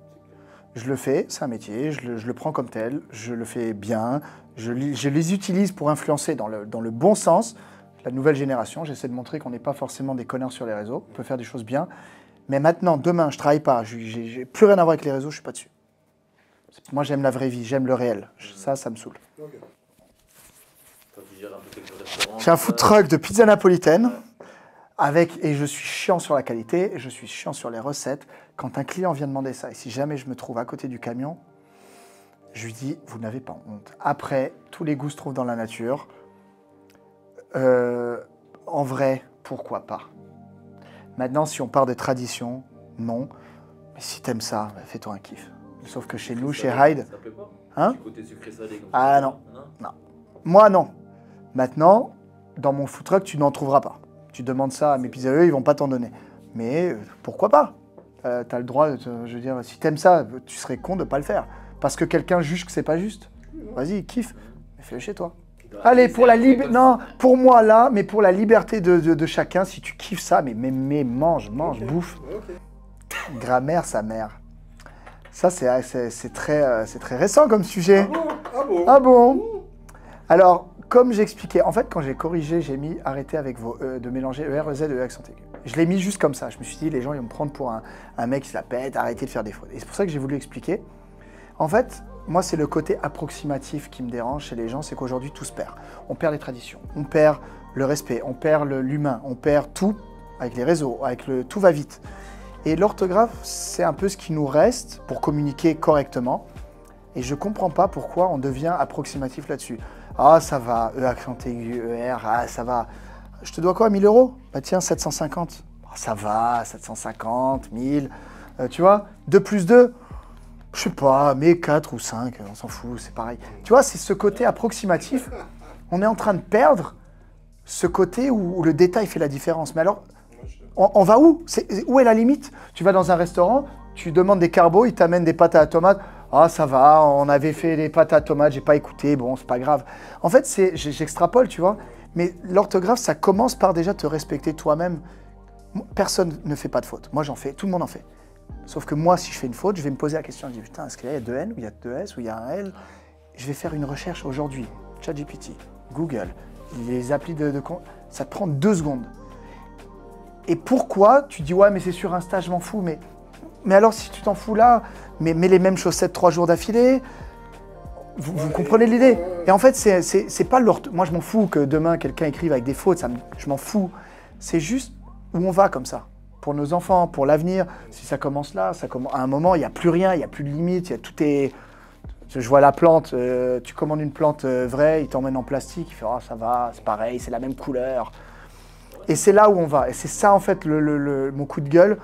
Je le fais, c'est un métier, je le prends comme tel, je le fais bien, je les utilise pour influencer dans le bon sens la nouvelle génération. J'essaie de montrer qu'on n'est pas forcément des connards sur les réseaux, on peut faire des choses bien. Mais maintenant, demain, je travaille pas, j'ai plus rien à voir avec les réseaux, je suis pas dessus. Moi, j'aime la vraie vie, j'aime le réel. Ça me saoule. Ok. Toi, tu gères un peu quelques restaurants. J'ai un food truck de pizza napolitaine. Et je suis chiant sur la qualité, et je suis chiant sur les recettes. Quand un client vient demander ça, et si jamais je me trouve à côté du camion, je lui dis, vous n'avez pas honte. Après, tous les goûts se trouvent dans la nature. En vrai, pourquoi pas? Maintenant, si on part des traditions, non. Mais si t'aimes ça, bah, fais-toi un kiff. Sauf que chez nous, chez Hyde... Ça plaît pas? Hein? Du côté sucré salé comme Ah ça. non. Moi, non. Maintenant, dans mon food truck, tu n'en trouveras pas. Tu demandes ça à mes pizzerieux, ils vont pas t'en donner. Mais pourquoi pas? T'as le droit, je veux dire, si t'aimes ça, tu serais con de pas le faire. parce que quelqu'un juge que c'est pas juste. Vas-y, kiffe, mais fais-le chez toi. Allez, pour la liberté, non, pour moi là, mais pour la liberté de chacun, si tu kiffes ça, mais mange, bouffe. Grammaire, sa mère. Ça, c'est très récent comme sujet. Ah bon? Alors, comme j'expliquais, en fait, quand j'ai corrigé, j'ai mis arrêtez avec vos E, de mélanger ER, EZ et E accent aigu. Je l'ai mis juste comme ça. Je me suis dit, les gens, ils vont me prendre pour un mec qui se la pète, arrêtez de faire des fautes. Et c'est pour ça que j'ai voulu expliquer. En fait, moi, c'est le côté approximatif qui me dérange chez les gens, c'est qu'aujourd'hui, tout se perd. On perd les traditions, on perd le respect, on perd l'humain, on perd tout avec les réseaux, tout va vite. Et l'orthographe, c'est un peu ce qui nous reste pour communiquer correctement. Et je ne comprends pas pourquoi on devient approximatif là-dessus. Ah, ça va, E accent aigu, ER, ah, ça va. Je te dois quoi, 1000 €? Bah tiens, 750. Ah, ça va, 750, 1000. Tu vois, 2 plus 2, je sais pas, mais 4 ou 5, on s'en fout, c'est pareil. Tu vois, c'est ce côté approximatif. On est en train de perdre ce côté où le détail fait la différence. Mais alors, on va où? Où est la limite? Tu vas dans un restaurant, tu demandes des carbos, ils t'amènent des pâtes à tomates. Ah, ça va, on avait fait des pâtes à tomates, j'ai pas écouté, bon, c'est pas grave. En fait, j'extrapole, tu vois. Mais l'orthographe, ça commence par déjà te respecter toi-même. Personne ne fait pas de faute. Moi, j'en fais, tout le monde en fait. Sauf que moi, si je fais une faute, je vais me poser la question, je dis, putain, est-ce qu'il y a 2 N, ou il y a 2 S, ou il y a un L? Je vais faire une recherche aujourd'hui. ChatGPT, Google, les applis ça te prend 2 secondes. Et pourquoi tu dis, ouais, mais c'est sur Insta, je m'en fous, mais alors, si tu t'en fous là, mets les mêmes chaussettes 3 jours d'affilée, vous comprenez l'idée? Et en fait, c'est pas moi, je m'en fous que demain, quelqu'un écrive avec des fautes, je m'en fous. C'est juste où on va comme ça. Pour nos enfants, pour l'avenir, si ça commence là, à un moment, il n'y a plus rien, il n'y a plus de limite, tout est... Je vois la plante, tu commandes une plante vraie, il t'emmène en plastique, il fait « Ah, ça va, c'est pareil, c'est la même couleur ». Et c'est là où on va. Et c'est ça, en fait, mon coup de gueule.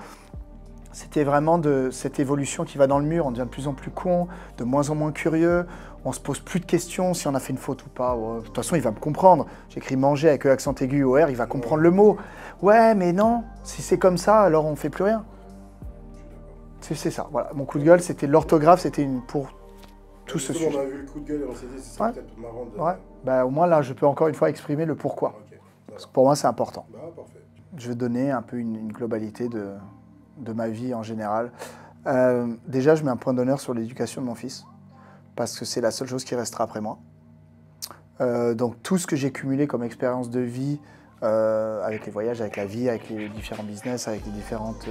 C'était vraiment de cette évolution qui va dans le mur. On devient de plus en plus con, de moins en moins curieux. On se pose plus de questions si on a fait une faute ou pas. De toute façon, il va me comprendre. J'écris manger avec accent aigu ou R, il va comprendre le mot. Ouais, mais non, si c'est comme ça, alors on ne fait plus rien. C'est ça. Voilà. Mon coup de gueule, c'était l'orthographe, c'était pour tout ce sujet. On a vu le coup de gueule et on s'est dit, c'est peut-être marrant de... Ouais. Bah, au moins, là, je peux encore une fois exprimer le pourquoi. Okay. Parce que pour moi, c'est important. Bah, parfait. Je vais donner un peu une globalité de ma vie en général. Déjà, je mets un point d'honneur sur l'éducation de mon fils, parce que c'est la seule chose qui restera après moi. Donc tout ce que j'ai cumulé comme expérience de vie, avec les voyages, avec la vie, avec les différents business, avec les différentes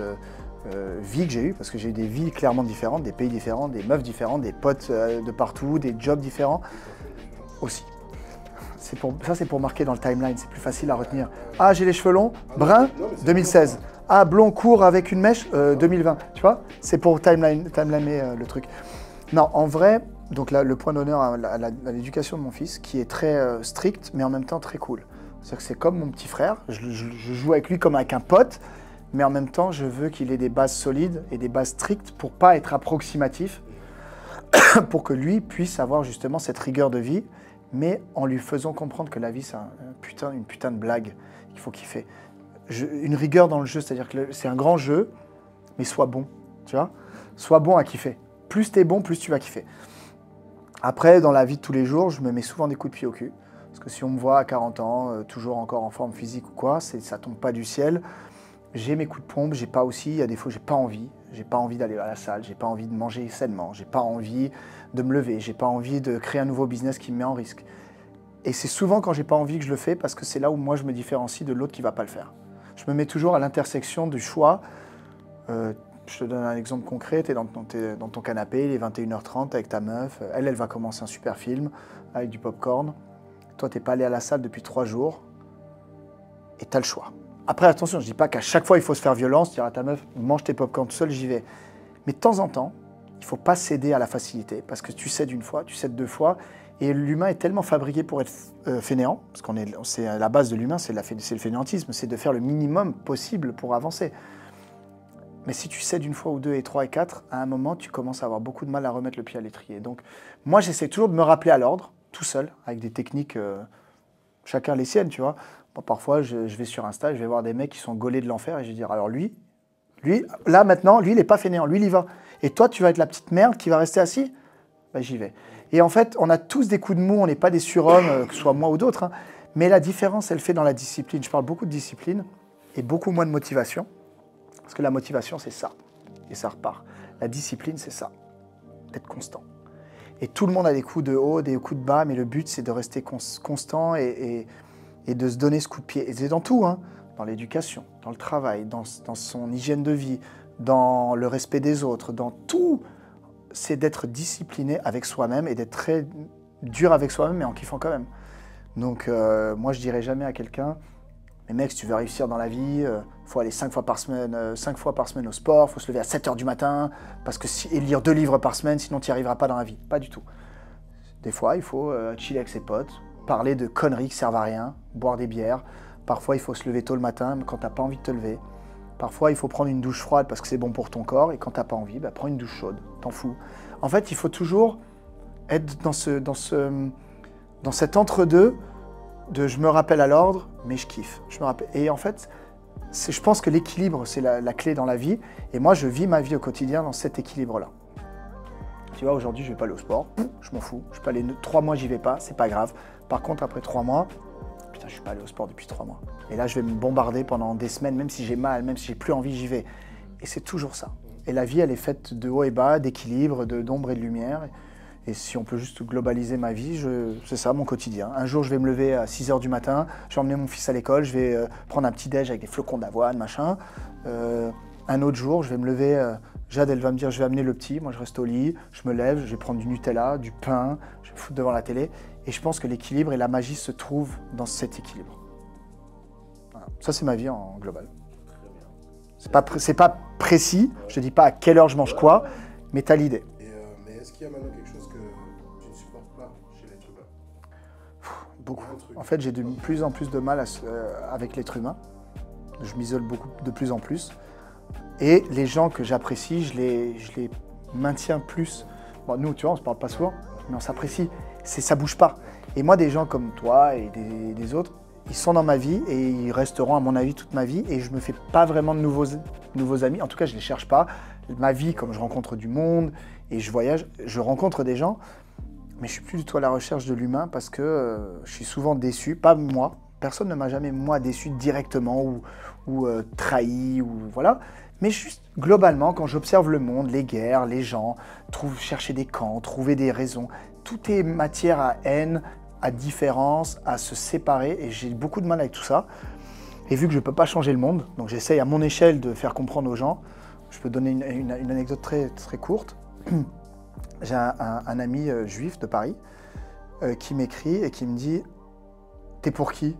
vies que j'ai eues, parce que j'ai eu des vies clairement différentes, des pays différents, des meufs différentes, des potes de partout, des jobs différents aussi. Ça, c'est pour marquer dans le timeline, c'est plus facile à retenir. Ah, j'ai les cheveux longs, brun, 2016. Ah, blond court avec une mèche, 2020. Tu vois, c'est pour timeliner le truc. Non, en vrai, donc là, le point d'honneur à l'éducation de mon fils, qui est très strict, mais en même temps très cool. C'est-à-dire que c'est comme mon petit frère, je joue avec lui comme avec un pote, mais en même temps, je veux qu'il ait des bases solides et des bases strictes pour pas être approximatif, pour que lui puisse avoir justement cette rigueur de vie, mais en lui faisant comprendre que la vie, c'est une putain de blague qu'il faut kiffer. Une rigueur dans le jeu, c'est-à-dire que c'est un grand jeu, mais sois bon, tu vois. Sois bon à kiffer. Plus t'es bon, plus tu vas kiffer. Après, dans la vie de tous les jours, je me mets souvent des coups de pied au cul. Parce que si on me voit à 40 ans, toujours encore en forme physique ou quoi, ça tombe pas du ciel. J'ai mes coups de pompe, j'ai pas aussi, il y a des fois j'ai pas envie. J'ai pas envie d'aller à la salle, j'ai pas envie de manger sainement, j'ai pas envie de me lever, j'ai pas envie de créer un nouveau business qui me met en risque. Et c'est souvent quand j'ai pas envie que je le fais, parce que c'est là où moi je me différencie de l'autre qui va pas le faire. Je me mets toujours à l'intersection du choix. Je te donne un exemple concret, tu es dans ton canapé, il est 21h30 avec ta meuf, elle va commencer un super film avec du popcorn. Toi, tu n'es pas allé à la salle depuis 3 jours et tu as le choix. Après, attention, je ne dis pas qu'à chaque fois, il faut se faire violence, dire à ta meuf, mange tes popcorn tout seul, j'y vais. Mais de temps en temps, il ne faut pas céder à la facilité, parce que tu cèdes une fois, tu cèdes 2 fois, et l'humain est tellement fabriqué pour être fainéant, parce que c'est la base de l'humain, c'est le fainéantisme, c'est de faire le minimum possible pour avancer. Mais si tu cèdes une fois ou 2 et 3 et 4, à un moment, tu commences à avoir beaucoup de mal à remettre le pied à l'étrier. Donc, moi, j'essaie toujours de me rappeler à l'ordre, tout seul, avec des techniques, chacun les siennes, tu vois. Bon, parfois, je vais sur Insta, je vais voir des mecs qui sont gaulés de l'enfer, et je vais dire, alors lui, là, maintenant, lui, il n'est pas fainéant, lui, il y va. Et toi, tu vas être la petite merde qui va rester assis? bah, j'y vais. Et en fait, on a tous des coups de mou, on n'est pas des surhommes, que ce soit moi ou d'autres, hein, mais la différence, elle fait dans la discipline. Je parle beaucoup de discipline et beaucoup moins de motivation, parce que la motivation, c'est ça, et ça repart. La discipline, c'est ça, d'être constant. Et tout le monde a des coups de haut, des coups de bas, mais le but, c'est de rester constant et de se donner ce coup de pied. Et c'est dans tout, hein, dans l'éducation, dans le travail, dans son hygiène de vie, dans le respect des autres, dans tout. C'est d'être discipliné avec soi-même et d'être très dur avec soi-même, mais en kiffant quand même. Donc, moi, je dirais jamais à quelqu'un, mais mec, si tu veux réussir dans la vie, faut aller 5 fois par semaine au sport, faut se lever à 7 h du matin, et lire 2 livres par semaine, sinon tu n'y arriveras pas dans la vie. Pas du tout. Des fois, il faut chiller avec ses potes, parler de conneries qui servent à rien, boire des bières. Parfois, il faut se lever tôt le matin quand tu n'as pas envie de te lever. Parfois, il faut prendre une douche froide parce que c'est bon pour ton corps, et quand tu n'as pas envie, bah, prends une douche chaude, t'en fous. En fait, il faut toujours être dans cet entre-deux de je me rappelle à l'ordre, mais je kiffe. Je me rappelle. Et en fait, je pense que l'équilibre, c'est la clé dans la vie. Et moi, je vis ma vie au quotidien dans cet équilibre-là. Tu vois, aujourd'hui, je ne vais pas aller au sport, je m'en fous. Je peux aller 3 mois, j'y vais pas, c'est pas grave. Par contre, après 3 mois, putain, je suis pas allé au sport depuis 3 mois. Et là, je vais me bombarder pendant des semaines, même si j'ai mal, même si j'ai plus envie, j'y vais. Et c'est toujours ça. Et la vie, elle est faite de haut et bas, d'équilibre, d'ombre et de lumière. Et si on peut juste globaliser ma vie, c'est ça mon quotidien. Un jour, je vais me lever à 6 h du matin, je vais emmener mon fils à l'école, je vais prendre un petit déj avec des flocons d'avoine, machin. Un autre jour, je vais me lever, Jade, elle va me dire, je vais amener le petit, moi je reste au lit, je me lève, je vais prendre du Nutella, du pain, je vais me foutre devant la télé. Et je pense que l'équilibre et la magie se trouvent dans cet équilibre. Voilà. Ça, c'est ma vie en global. C'est pas précis, je te dis pas à quelle heure je mange quoi, mais tu as l'idée. Mais est-ce qu'il y a maintenant quelque chose que tu ne supportes pas chez l'être humain? Beaucoup. En fait, j'ai de plus en plus de mal avec l'être humain. Je m'isole beaucoup de plus en plus. Et les gens que j'apprécie, je les maintiens plus. Bon, nous, tu vois, on se parle pas souvent, mais on s'apprécie. Ça bouge pas. Et moi, des gens comme toi et des autres, ils sont dans ma vie et ils resteront, à mon avis, toute ma vie. Et je me fais pas vraiment de nouveaux amis. En tout cas, je les cherche pas. Ma vie, comme je rencontre du monde et je voyage, je rencontre des gens, mais je suis plus du tout à la recherche de l'humain parce que je suis souvent déçu. Pas moi. Personne ne m'a jamais, moi, déçu directement ou trahi, ou voilà. Mais juste globalement, quand j'observe le monde, les guerres, les gens, chercher des camps, trouver des raisons, tout est matière à haine, à différence, à se séparer, et j'ai beaucoup de mal avec tout ça. Et vu que je ne peux pas changer le monde, donc j'essaye à mon échelle de faire comprendre aux gens. Je peux donner une anecdote très, très courte. J'ai un ami juif de Paris qui m'écrit et qui me dit « T'es pour qui?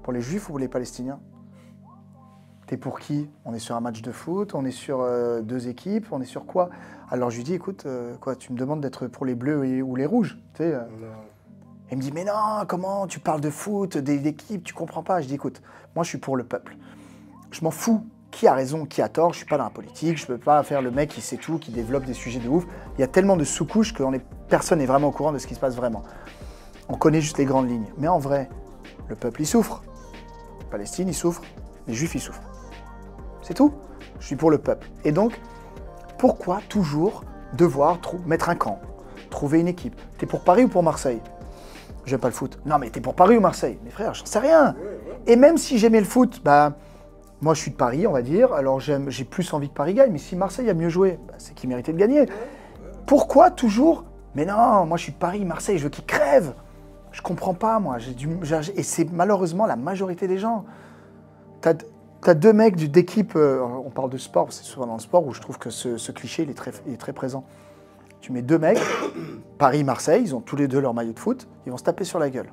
Pour les juifs ou pour les palestiniens? T'es pour qui? On est sur un match de foot, on est sur 2 équipes, on est sur quoi? » Alors je lui dis « Écoute, quoi, tu me demandes d'être pour les bleus ou les rouges, tu sais, il me dit « Mais non, comment tu parles de foot, d'équipe, tu comprends pas ?» Je dis « Écoute, moi je suis pour le peuple. Je m'en fous qui a raison, qui a tort, je suis pas dans la politique, je peux pas faire le mec qui sait tout, qui développe des sujets de ouf. Il y a tellement de sous-couches que personne n'est vraiment au courant de ce qui se passe vraiment. On connaît juste les grandes lignes. Mais en vrai, le peuple il souffre. La Palestine il souffre, les Juifs ils souffrent. C'est tout. Je suis pour le peuple. Et donc, pourquoi toujours devoir mettre un camp, trouver une équipe? T'es pour Paris ou pour Marseille? J'aime pas le foot. Non mais t'es pour Paris ou Marseille? Mais frère, j'en sais rien. Et même si j'aimais le foot, bah moi je suis de Paris, on va dire, alors j'ai plus envie que Paris gagne, mais si Marseille a mieux joué, bah, c'est qu'il méritait de gagner. Pourquoi toujours? Mais non, moi je suis de Paris, Marseille, je veux qu'ils crèvent. Je comprends pas, moi. Et c'est malheureusement la majorité des gens. T'as 2 mecs d'équipe, on parle de sport, c'est souvent dans le sport où je trouve que ce cliché il est très présent. Tu mets 2 mecs, Paris, Marseille, ils ont tous les 2 leur maillot de foot, ils vont se taper sur la gueule.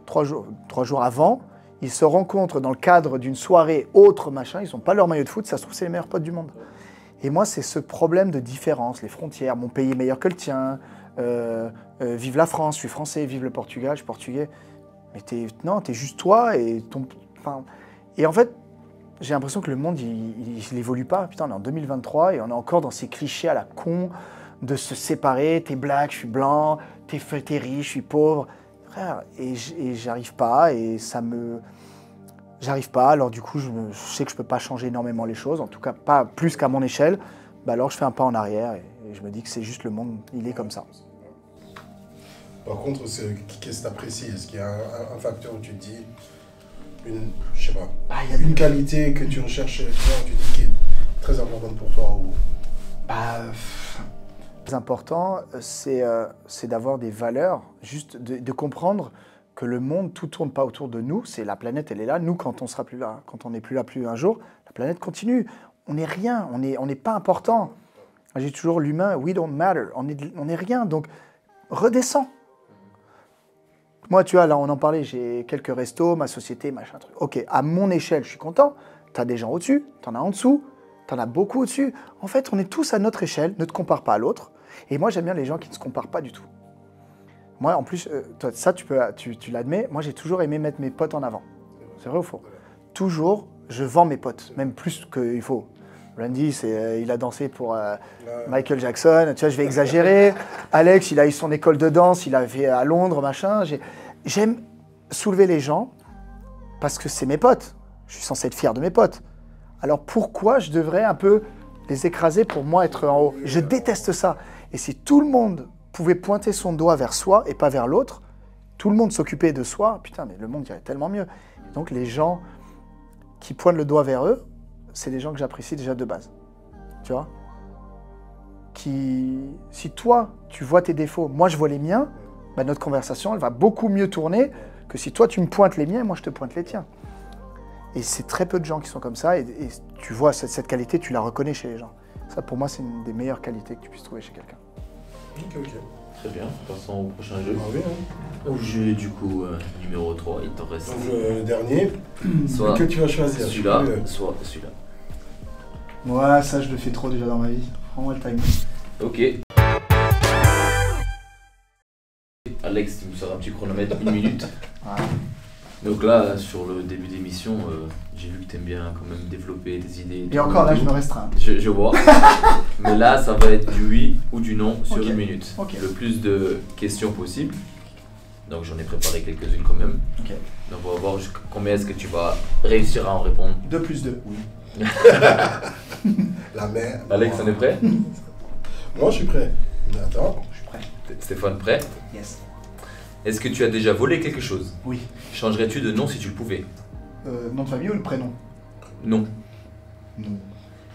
3 jours avant, ils se rencontrent dans le cadre d'une soirée autre, machin, ils n'ont pas leur maillot de foot, ça se trouve c'est les meilleurs potes du monde. Et moi, c'est ce problème de différence, les frontières, mon pays est meilleur que le tien, vive la France, je suis français, vive le Portugal, je suis portugais. Mais t'es juste toi et et en fait, j'ai l'impression que le monde, il n'évolue pas. Putain, on est en 2023 et on est encore dans ces clichés à la con de se séparer. T'es black, je suis blanc, t'es riche, je suis pauvre. Frère, et j'arrive pas et j'arrive pas, alors du coup je sais que je peux pas changer énormément les choses, en tout cas pas plus qu'à mon échelle, bah alors je fais un pas en arrière et je me dis que c'est juste le monde, il est comme ça. Par contre, qu'est-ce que tu apprécies? Est-ce qu'il y a un facteur où tu te dis, je sais pas, une qualité que tu recherches chez les clients, tu dis qui est très importante pour toi ou... Le plus important, c'est d'avoir des valeurs, juste de comprendre que le monde, tout tourne pas autour de nous. C'est la planète, elle est là. Nous, quand on sera plus là, quand on n'est plus là plus un jour, la planète continue. On n'est rien, on n'est pas important. J'ai toujours l'humain, we don't matter, on est rien. Donc, redescends. Moi, tu vois, là, on en parlait, j'ai quelques restos, ma société, machin, truc. Ok, à mon échelle, je suis content. Tu as des gens au-dessus, tu en as en dessous, tu en as beaucoup au-dessus. En fait, on est tous à notre échelle, ne te compare pas à l'autre. Et moi, j'aime bien les gens qui ne se comparent pas du tout. Moi, en plus, toi, ça, tu l'admets, moi, j'ai toujours aimé mettre mes potes en avant. C'est vrai ou faux? Toujours, je vends mes potes, même plus qu'il faut. Randy, il a dansé pour Michael Jackson, tu vois, je vais exagérer. Alex, il a eu son école de danse, il a fait à Londres, machin. J'aime soulever les gens parce que c'est mes potes. Je suis censé être fier de mes potes. Alors pourquoi je devrais un peu les écraser pour moi être en haut? Je déteste ça. Et si tout le monde pouvait pointer son doigt vers soi et pas vers l'autre, tout le monde s'occupait de soi, putain, mais le monde irait tellement mieux. Et donc les gens qui pointent le doigt vers eux, c'est des gens que j'apprécie déjà de base. Tu vois? Si toi, tu vois tes défauts, moi je vois les miens, bah, notre conversation, elle va beaucoup mieux tourner que si toi tu me pointes les miens et moi je te pointe les tiens. Et c'est très peu de gens qui sont comme ça, et tu vois cette qualité, tu la reconnais chez les gens. Ça, pour moi, c'est une des meilleures qualités que tu puisses trouver chez quelqu'un. Ok. Très bien, passons au prochain jeu. Ah oui, hein. Au jeu, du coup, numéro 3, il t'en reste. Donc le dernier, soit que tu vas choisir. celui-là, soit celui-là. Ouais, ça, je le fais trop déjà dans ma vie. Prends-moi le timing. Ok. Alex, tu me sors un petit chronomètre, 1 minute. Voilà. Donc là, sur le début d'émission, j'ai vu que tu aimes bien quand même développer des idées. Et encore là, je me restreins. Je vois. Mais là, ça va être du oui ou du non sur 1 minute. Ok. Le plus de questions possible. Donc j'en ai préparé quelques-unes quand même. Ok. Donc on va voir combien est-ce que tu vas réussir à en répondre. 2 plus 2, oui. La mer. Alex, on est prêt? Moi, je suis prêt. Attends. Je suis prêt. Stéphane, prêt? Yes. Est-ce que tu as déjà volé quelque chose? Oui. Changerais-tu de nom si tu le pouvais? Nom de famille ou le prénom? Non. Non.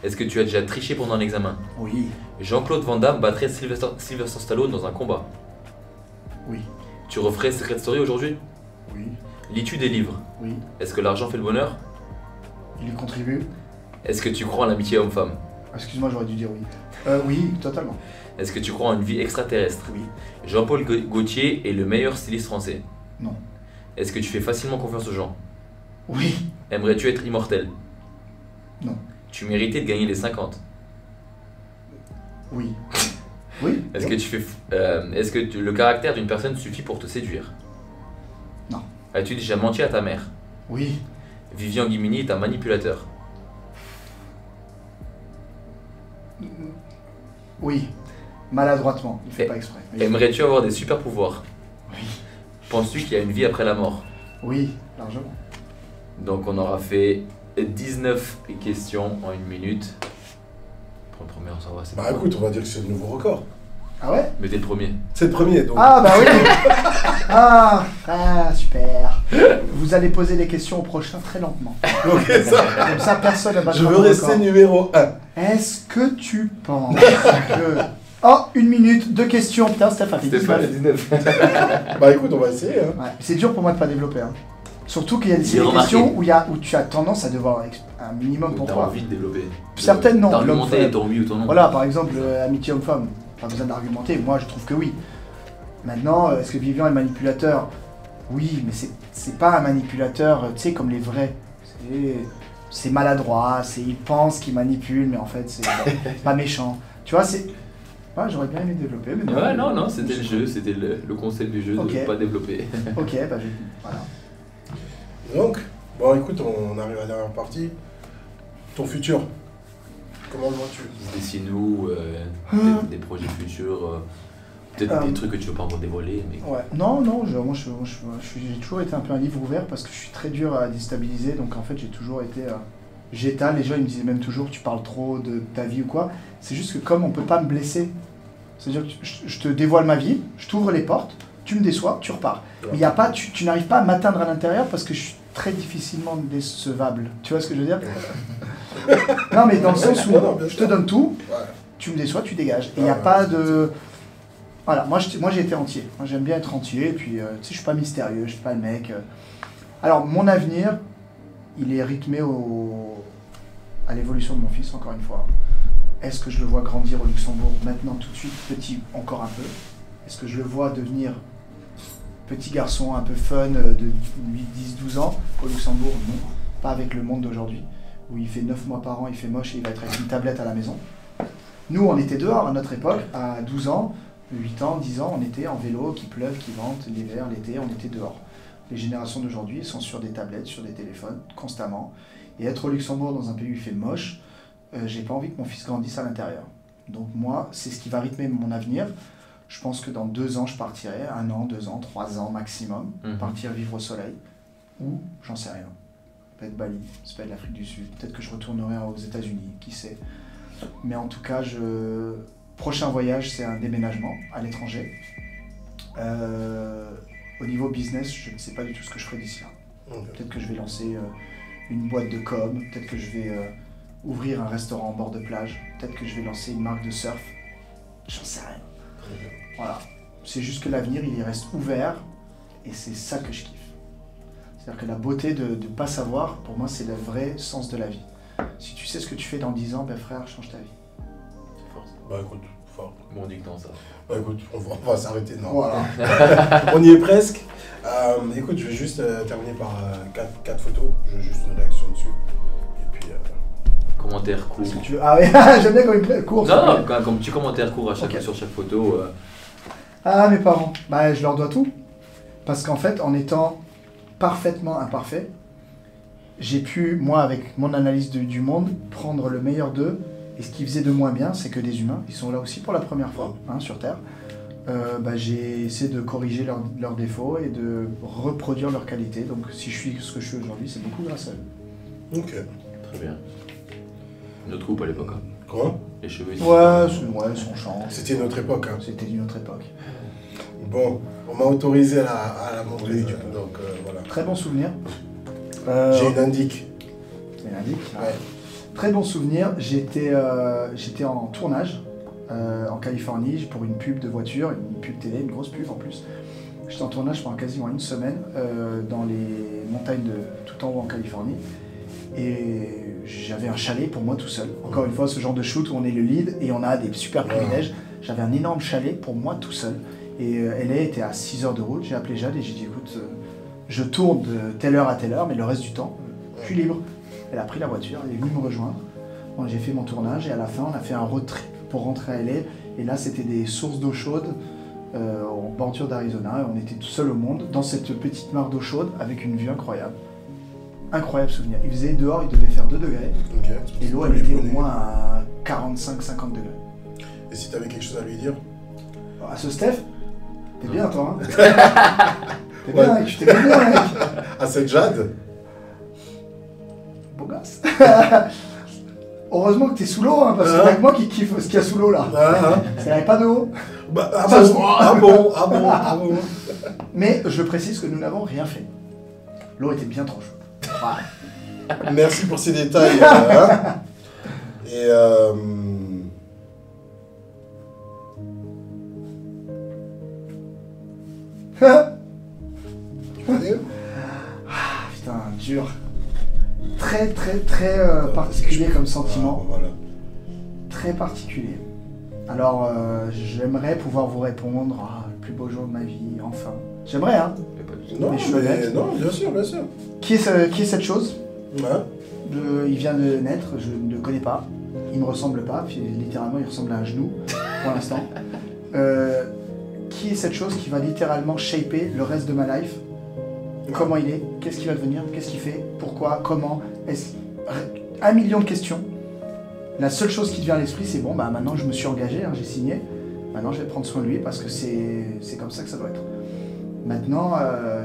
Est-ce que tu as déjà triché pendant un examen? Oui. Jean-Claude Van Damme battrait Sylvester Stallone dans un combat? Oui. Tu referais Secret Story aujourd'hui? Oui. Lis-tu des livres? Oui. Est-ce que l'argent fait le bonheur? Il y contribue? Est-ce que tu crois en l'amitié homme-femme? Excuse-moi, j'aurais dû dire oui. Oui, totalement. Est-ce que tu crois en une vie extraterrestre? Oui. Jean-Paul Gaultier est le meilleur styliste français? Non. Est-ce que tu fais facilement confiance aux gens? Oui. Aimerais-tu être immortel? Non. Tu méritais de gagner les 50? Oui. Oui. Est-ce que le caractère d'une personne suffit pour te séduire? Non. As-tu déjà menti à ta mère? Oui. Vivian Guimini est un manipulateur? Oui. Maladroitement. Il fait pas exprès. Oui. Aimerais-tu avoir des super pouvoirs? Oui. Penses-tu qu'il y a une vie après la mort? Oui, largement. Donc on aura fait 19 questions en 1 minute. Pour le premier, ça va, c'est Bah pas mal. écoute, on va dire que c'est le nouveau record. Ah ouais? Mais t'es le premier. C'est le premier, donc. Ah bah oui. Super. Vous allez poser les questions au prochain très lentement. Donc, ça. Comme ça, personne ne va Je veux rester numéro 1. Est-ce que tu penses que... Oh, 1 minute, 2 questions. Putain, Steph a fait 19. Bah écoute, on va essayer. Hein. Ouais, c'est dur pour moi de pas développer. Hein. Surtout qu'il y a des J'ai remarqué. questions où tu as tendance à devoir un minimum pour T'as toi. envie de développer. Certaines, non. D'argumenter ton oui ou ton non. Voilà, par exemple, amitié homme-femme. Pas besoin d'argumenter. Moi, je trouve que oui. Maintenant, est-ce que Vivian est manipulateur? Oui, mais c'est pas un manipulateur, tu sais, comme les vrais. C'est maladroit, il pense qu'il manipule, mais en fait, c'est pas méchant. Tu vois, c'est... Ouais, j'aurais bien aimé développer, mais non. Ouais, non, c'était le jeu, c'était le concept du jeu de Ok. ne pas développer. Ok, bah voilà. Donc, bon écoute, on arrive à la dernière partie. Ton futur, comment le vois-tu? Dessine-nous des projets futurs, peut-être des trucs que tu veux pas encore dévoiler. Mais... Ouais. Non, moi, j'ai toujours été un peu un livre ouvert parce que je suis très dur à déstabiliser, donc en fait, j'ai toujours été... j'étale, les gens ils me disaient même toujours tu parles trop de ta vie ou quoi. C'est juste que comme on peut pas me blesser, c'est-à-dire que je te dévoile ma vie, je t'ouvre les portes, tu tu me déçois, tu repars. Mais y a pas, tu n'arrives pas à m'atteindre à l'intérieur parce que je suis très difficilement décevable. Tu vois ce que je veux dire? Non, mais dans le sens où je te donne tout, tu me déçois, tu dégages. Et il n'y a pas de... Voilà, moi j'ai été entier. Moi, j'aime bien être entier, et puis tu sais, je suis pas mystérieux, je suis pas le mec. Alors, mon avenir, il est rythmé à l'évolution de mon fils, encore une fois. Est-ce que je le vois grandir au Luxembourg maintenant, tout de suite, petit, encore un peu? Est-ce que je le vois devenir petit garçon un peu fun de 8, 10, 12 ans au Luxembourg? Non, pas avec le monde d'aujourd'hui, où il fait 9 mois par an, il fait moche et il va être avec une tablette à la maison. Nous, on était dehors à notre époque, à 12 ans, 8 ans, 10 ans, on était en vélo, qu'il pleuve, qu'il vente, l'hiver, l'été, on était dehors. Les générations d'aujourd'hui sont sur des tablettes, sur des téléphones, constamment. Et être au Luxembourg dans un pays où il fait moche, j'ai pas envie que mon fils grandisse à l'intérieur. Donc moi, c'est ce qui va rythmer mon avenir. Je pense que dans 2 ans, je partirai, 1 an, 2 ans, 3 ans maximum, partir vivre au soleil, ou j'en sais rien. Peut-être Bali, ça peut être l'Afrique du Sud, peut-être que je retournerai aux États-Unis, qui sait. Mais en tout cas, prochain voyage, c'est un déménagement à l'étranger. Au niveau business, je ne sais pas du tout ce que je ferai d'ici là. Peut-être que je vais lancer une boîte de com, peut-être que je vais ouvrir un restaurant en bord de plage, peut-être que je vais lancer une marque de surf, j'en sais rien. Voilà, c'est juste que l'avenir, il y reste ouvert, et c'est ça que je kiffe. C'est-à-dire que la beauté de ne pas savoir, pour moi, c'est le vrai sens de la vie. Si tu sais ce que tu fais dans 10 ans, ben frère, change ta vie. C'est fort. Bah écoute, fort. Bon dicton ça. Bah écoute, on va s'arrêter. Non. Voilà. On y est presque. Écoute, je vais juste terminer par 4 photos. Je veux juste une réaction dessus. Et puis... Commentaire court. Est-ce que tu veux... Ah oui, j'aime bien comme une course. Non, comme petit commentaire court Ok. sur chaque photo. Ah, mes parents, bah, je leur dois tout. Parce qu'en fait, en étant parfaitement imparfait, j'ai pu, moi, avec mon analyse du monde, prendre le meilleur d'eux. Et ce qui faisait de moi bien, c'est que des humains, ils sont là aussi pour la première fois, hein, sur Terre. J'ai essayé de corriger leurs défauts et de reproduire leurs qualités. Donc si je suis ce que je suis aujourd'hui, c'est beaucoup grâce à eux. Ok. Très bien. Notre coupe à l'époque. Hein. Comment? Les cheveux. Ouais, son chant. C'était une autre époque. Hein. C'était une autre époque. Bon, on m'a autorisé à la montrer. Oui, Donc voilà. Très bon souvenir. J'ai une indique. C'est l'indique. Ouais. Très bon souvenir. J'étais en tournage en Californie pour une pub de voiture, une pub télé, une grosse pub en plus. J'étais en tournage pendant quasiment une semaine dans les montagnes tout en haut en Californie. Et j'avais un chalet pour moi tout seul. Encore une fois, ce genre de shoot où on est le lead et on a des super privilèges. J'avais un énorme chalet pour moi tout seul. Et LA était à 6 heures de route. J'ai appelé Jade et j'ai dit écoute, je tourne de telle heure à telle heure, mais le reste du temps, je suis libre. Elle a pris la voiture, elle est venue me rejoindre. Bon, j'ai fait mon tournage et à la fin, on a fait un road trip pour rentrer à LA. Et là, c'était des sources d'eau chaude en bordure d'Arizona. Et on était tout seul au monde dans cette petite mare d'eau chaude avec une vue incroyable. Incroyable souvenir. Il faisait dehors, il devait faire 2 degrés. Ok. Et l'eau, elle était au moins à 45-50 degrés. Et si t'avais quelque chose à lui dire? À ce Steph, t'es bien toi, hein? T'es bien, mec, je t'ai bien, mec. À cette Jade? Beau gosse. Heureusement que t'es sous l'eau, hein, parce que c'est avec moi qui kiffe ce qu'il y a sous l'eau là. Ça n'avait pas d'eau. Ah bon. Mais je précise que nous n'avons rien fait. L'eau était bien trop chaude. Voilà. Merci pour ces détails. Hein. Et Putain, dur. Très particulier comme sentiment. Voilà. Très particulier. Alors, j'aimerais pouvoir vous répondre, le plus beau jour de ma vie, enfin. J'aimerais, hein. Non, Mais je suis honnête. non, bien sûr. Qui est cette chose? Ouais. Il vient de naître, je ne le connais pas. Il me ressemble pas, puis littéralement il ressemble à un genou, pour l'instant. Qui est cette chose qui va littéralement shaper le reste de ma life? Comment il est? Qu'est-ce qu'il va devenir? Qu'est-ce qu'il fait? Pourquoi? Comment? 1 million de questions. La seule chose qui te vient à l'esprit, c'est bon, bah maintenant je me suis engagé, hein, j'ai signé. Maintenant je vais prendre soin de lui parce que c'est comme ça que ça doit être. Maintenant,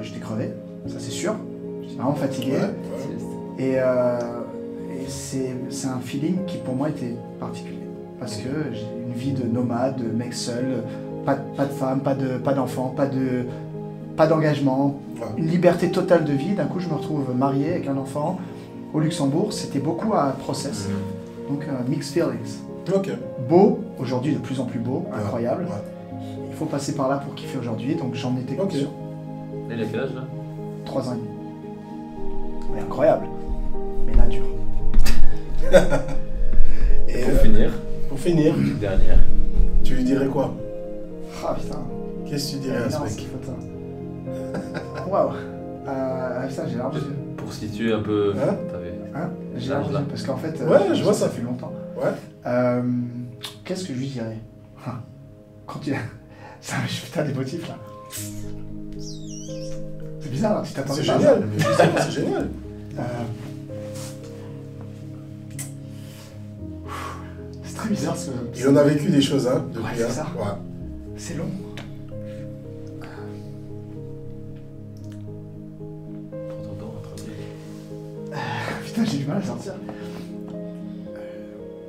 j'étais crevé, ça c'est sûr. J'étais vraiment fatigué. Ouais. Et c'est un feeling qui pour moi était particulier. Parce que j'ai une vie de nomade, de mec seul, pas de femme, pas d'enfant, pas d'engagement, une liberté totale de vie. D'un coup, je me retrouve marié avec un enfant au Luxembourg. C'était beaucoup un process. Donc, mixed feelings. Ok. Beau, aujourd'hui de plus en plus beau, incroyable. Ouais. Il faut passer par là pour kiffer aujourd'hui, donc j'en étais conscient. Et il a quel âge là? 3 ans et demi. Mais incroyable. Mais là, dur. Et Pour finir, une dernière. tu lui dirais quoi? Ah putain. Qu'est-ce que tu dirais à ce Non, mec? ce photo. Waouh. Putain, j'ai larme les yeux. Pour situer un peu. Hein? Hein? J'ai larme les yeux parce qu'en fait, Je vois ça. fait longtemps. Ouais. Qu'est-ce que je lui dirais? Quand tu... Ça, putain, des motifs là. C'est bizarre, hein, tu t'attendais C'est pas à génial. ça. Mais justement, c'est génial. C'est très bizarre ce... Il en a vécu des choses, hein, depuis. Ouais, c'est hein. ça. Ouais. C'est long. Prends ton temps, tranquille. Putain, j'ai du mal à sortir.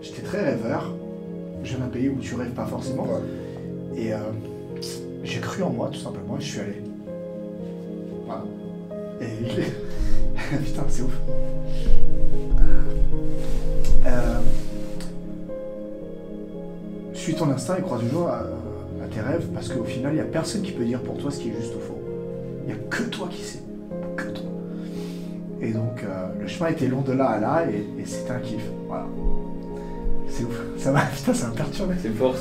J'étais très rêveur. Je viens d'un pays où tu rêves pas forcément. Ouais. Et j'ai cru en moi, tout simplement, et je suis allé. Voilà. Et putain, c'est ouf. Suis ton instinct et crois toujours à tes rêves, parce qu'au final, il n'y a personne qui peut dire pour toi ce qui est juste ou faux. Il n'y a que toi qui sais. Que toi. Et donc, le chemin était long de là à là, et c'était un kiff. Voilà. C'est ouf. Ça m'a, putain, ça m'a perturbé. C'est fort.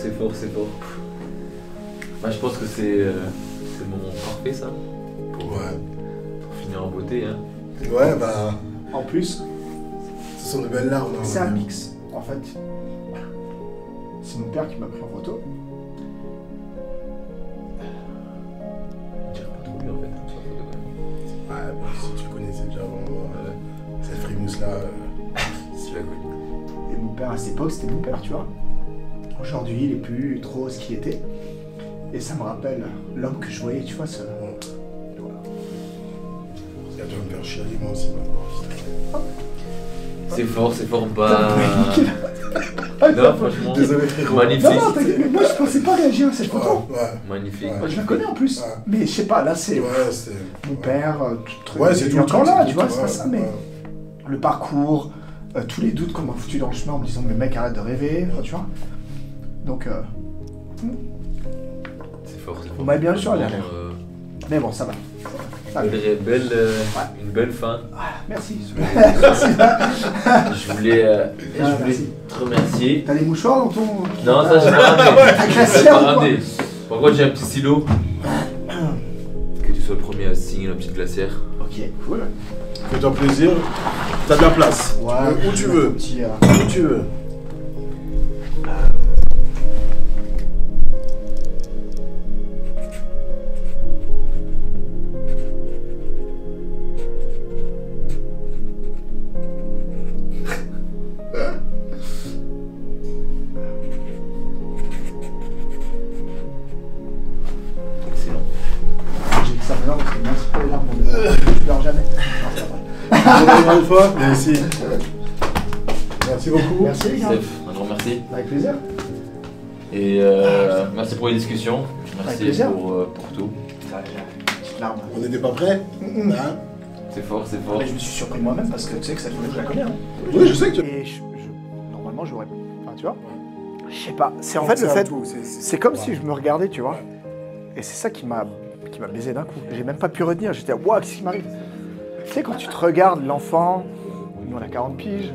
Bah, je pense que c'est le moment parfait ça. Pour finir en beauté. Hein. Ouais, bah. En plus, Ce sont de belles larmes. hein. c'est un mix. En fait, c'est mon père qui m'a pris en photo. On dirait pas trop lui en fait, sur la photo quand même. Ouais, bah, si tu connaissais déjà vraiment cette frimousse-là. Si je la connais. Et mon père, à cette époque, c'était mon père, tu vois. Aujourd'hui, il est plus trop ce qu'il était. Et ça me rappelle l'homme que je voyais, tu vois, ce... Voilà. Ça doit me faire chialer moi aussi maintenant. C'est fort, bah. Non, franchement. Désolé frérot. Magnifique. Non, t'inquiète, mais moi, je pensais pas réagir à cette photo. Ouais. Magnifique. Ouais. Moi, je la connais en plus. Ouais. Mais je sais pas, là, c'est Ouais, c'est. mon père, tout truc. Ouais, c'est il tout est le encore truc, là, c'est tu tout, vois, c'est pas ouais, ça, mais ouais. le parcours, tous les doutes qu'on m'a foutu dans le chemin en me disant, mais mec, arrête de rêver, enfin, tu vois. Donc, C'est fort. on m'a bien sûr l'air. Vraiment, Mais bon, ça va. Ça va. Une belle fin. Merci. Je voulais merci. te remercier. T'as les mouchoirs dans ton... Non, ça j'ai pas ramené. T'as J'ai glacière pas ou quoi? ramené. Par contre, j'ai un petit stylo. Que tu sois le premier à signer la petite glacière. Ok, cool. Fais-toi plaisir. T'as de la place. Ouais, Où tu veux. Petit, Où tu veux. Excellent. J'ai dit ça maintenant parce que merci pour les larmes. Je pleure jamais. Non, c'est pas vrai. Encore une fois. Merci. Merci beaucoup. Merci les gars. Steph, un grand merci. Avec plaisir. Et merci pour les discussions. Merci plaisir. pour tout. Petite larme. On n'était pas prêts. Hein? C'est fort. Mais je me suis surpris moi-même parce que tu sais que cette photo, je la connais. Hein. Oui, je sais que tu. Et normalement, j'aurais. Enfin, tu vois. Je sais pas. C'est en fait le fait. C'est comme si je me regardais, tu vois. Et c'est ça qui m'a baisé d'un coup. J'ai même pas pu retenir. J'étais, waouh, qu'est-ce qui m'arrive? Tu sais, quand tu te regardes, l'enfant, nous on a 40 piges,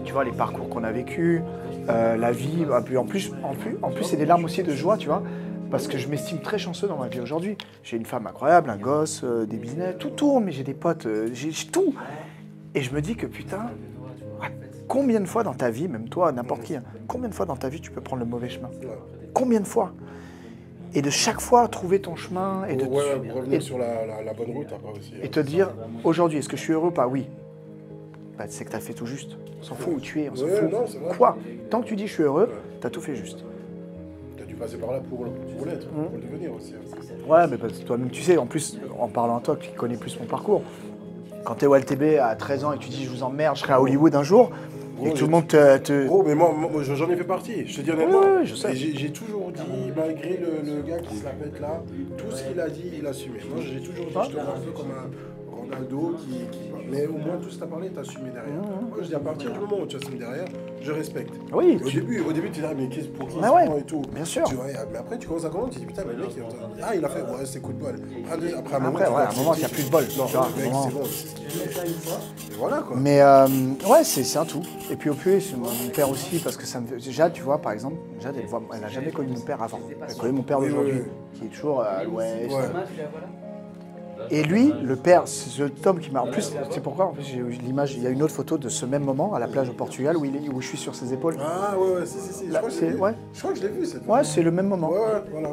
tu vois, les parcours qu'on a vécus, la vie, en plus, c'est des larmes aussi de joie, tu vois. Parce que je m'estime très chanceux dans ma vie aujourd'hui. J'ai une femme incroyable, un gosse, des business, tout tourne, mais j'ai des potes, j'ai tout. Et je me dis que putain, combien de fois dans ta vie, même toi, n'importe qui, hein, combien de fois dans ta vie tu peux prendre le mauvais chemin? Combien de fois? Et de chaque fois trouver ton chemin et de revenir sur la bonne route après aussi. et te dire, aujourd'hui, est-ce que je suis heureux ou pas? Oui. Bah, c'est que tu as fait tout juste. On s'en fout où tu es, on s'en Ouais, fout. non, c'est vrai. Quoi? Tant que tu dis je suis heureux, tu as tout fait juste. T'as dû passer par là pour l'être, pour le devenir aussi. hein. Ouais, mais parce que toi-même, tu sais, en plus, en parlant à toi, qui connais plus mon parcours, quand tu es au LTB à 13 ans et que tu dis je vous emmerde, je serai à Hollywood un jour, Et tout le monde te... Gros, mais moi j'en ai fait partie, je te dis honnêtement. Ouais, je sais. Et j'ai toujours dit, malgré le gars qui se la pète là, tout ce qu'il a dit, il a assumé. Moi j'ai toujours dit, je te vois un peu comme un Ronaldo qui... Mais au moins tout ce que tu as parlé, tu as assumé derrière. Moi je dis, à partir du moment où tu assumes derrière, je respecte. Oui. Au début tu dis, mais pour qui il Ah se ouais, prend et tout. bien sûr. Tu vois, mais après tu commences à comprendre, tu dis, putain, mais le mec, il a fait, ouais, c'est coup de bol. Après, à un Après, moment, ouais, à un moment, il n'y a plus de bol. Non, tu vois, le mec, à un moment. c'est bon, c'est ce qu'il fait. Et voilà quoi. Mais ouais, c'est un tout. Et puis au plus, mon père aussi, parce que ça me fait... Jade, tu vois, par exemple, Jade, elle n'a jamais connu mon père avant. Elle connaît mon père d'aujourd'hui, qui est toujours à l'ouest. Ouais. Et lui, le père, c'est ce Tom qui m'a... En plus, c'est pourquoi, en plus, j'ai eu l'image, il y a une autre photo de ce même moment, à la plage au Portugal, où je suis sur ses épaules. Ah ouais, si. Là, Je crois que je l'ai vu. ouais. Je crois que je l'ai vu cette Ouais, c'est le même moment. Ouais, voilà.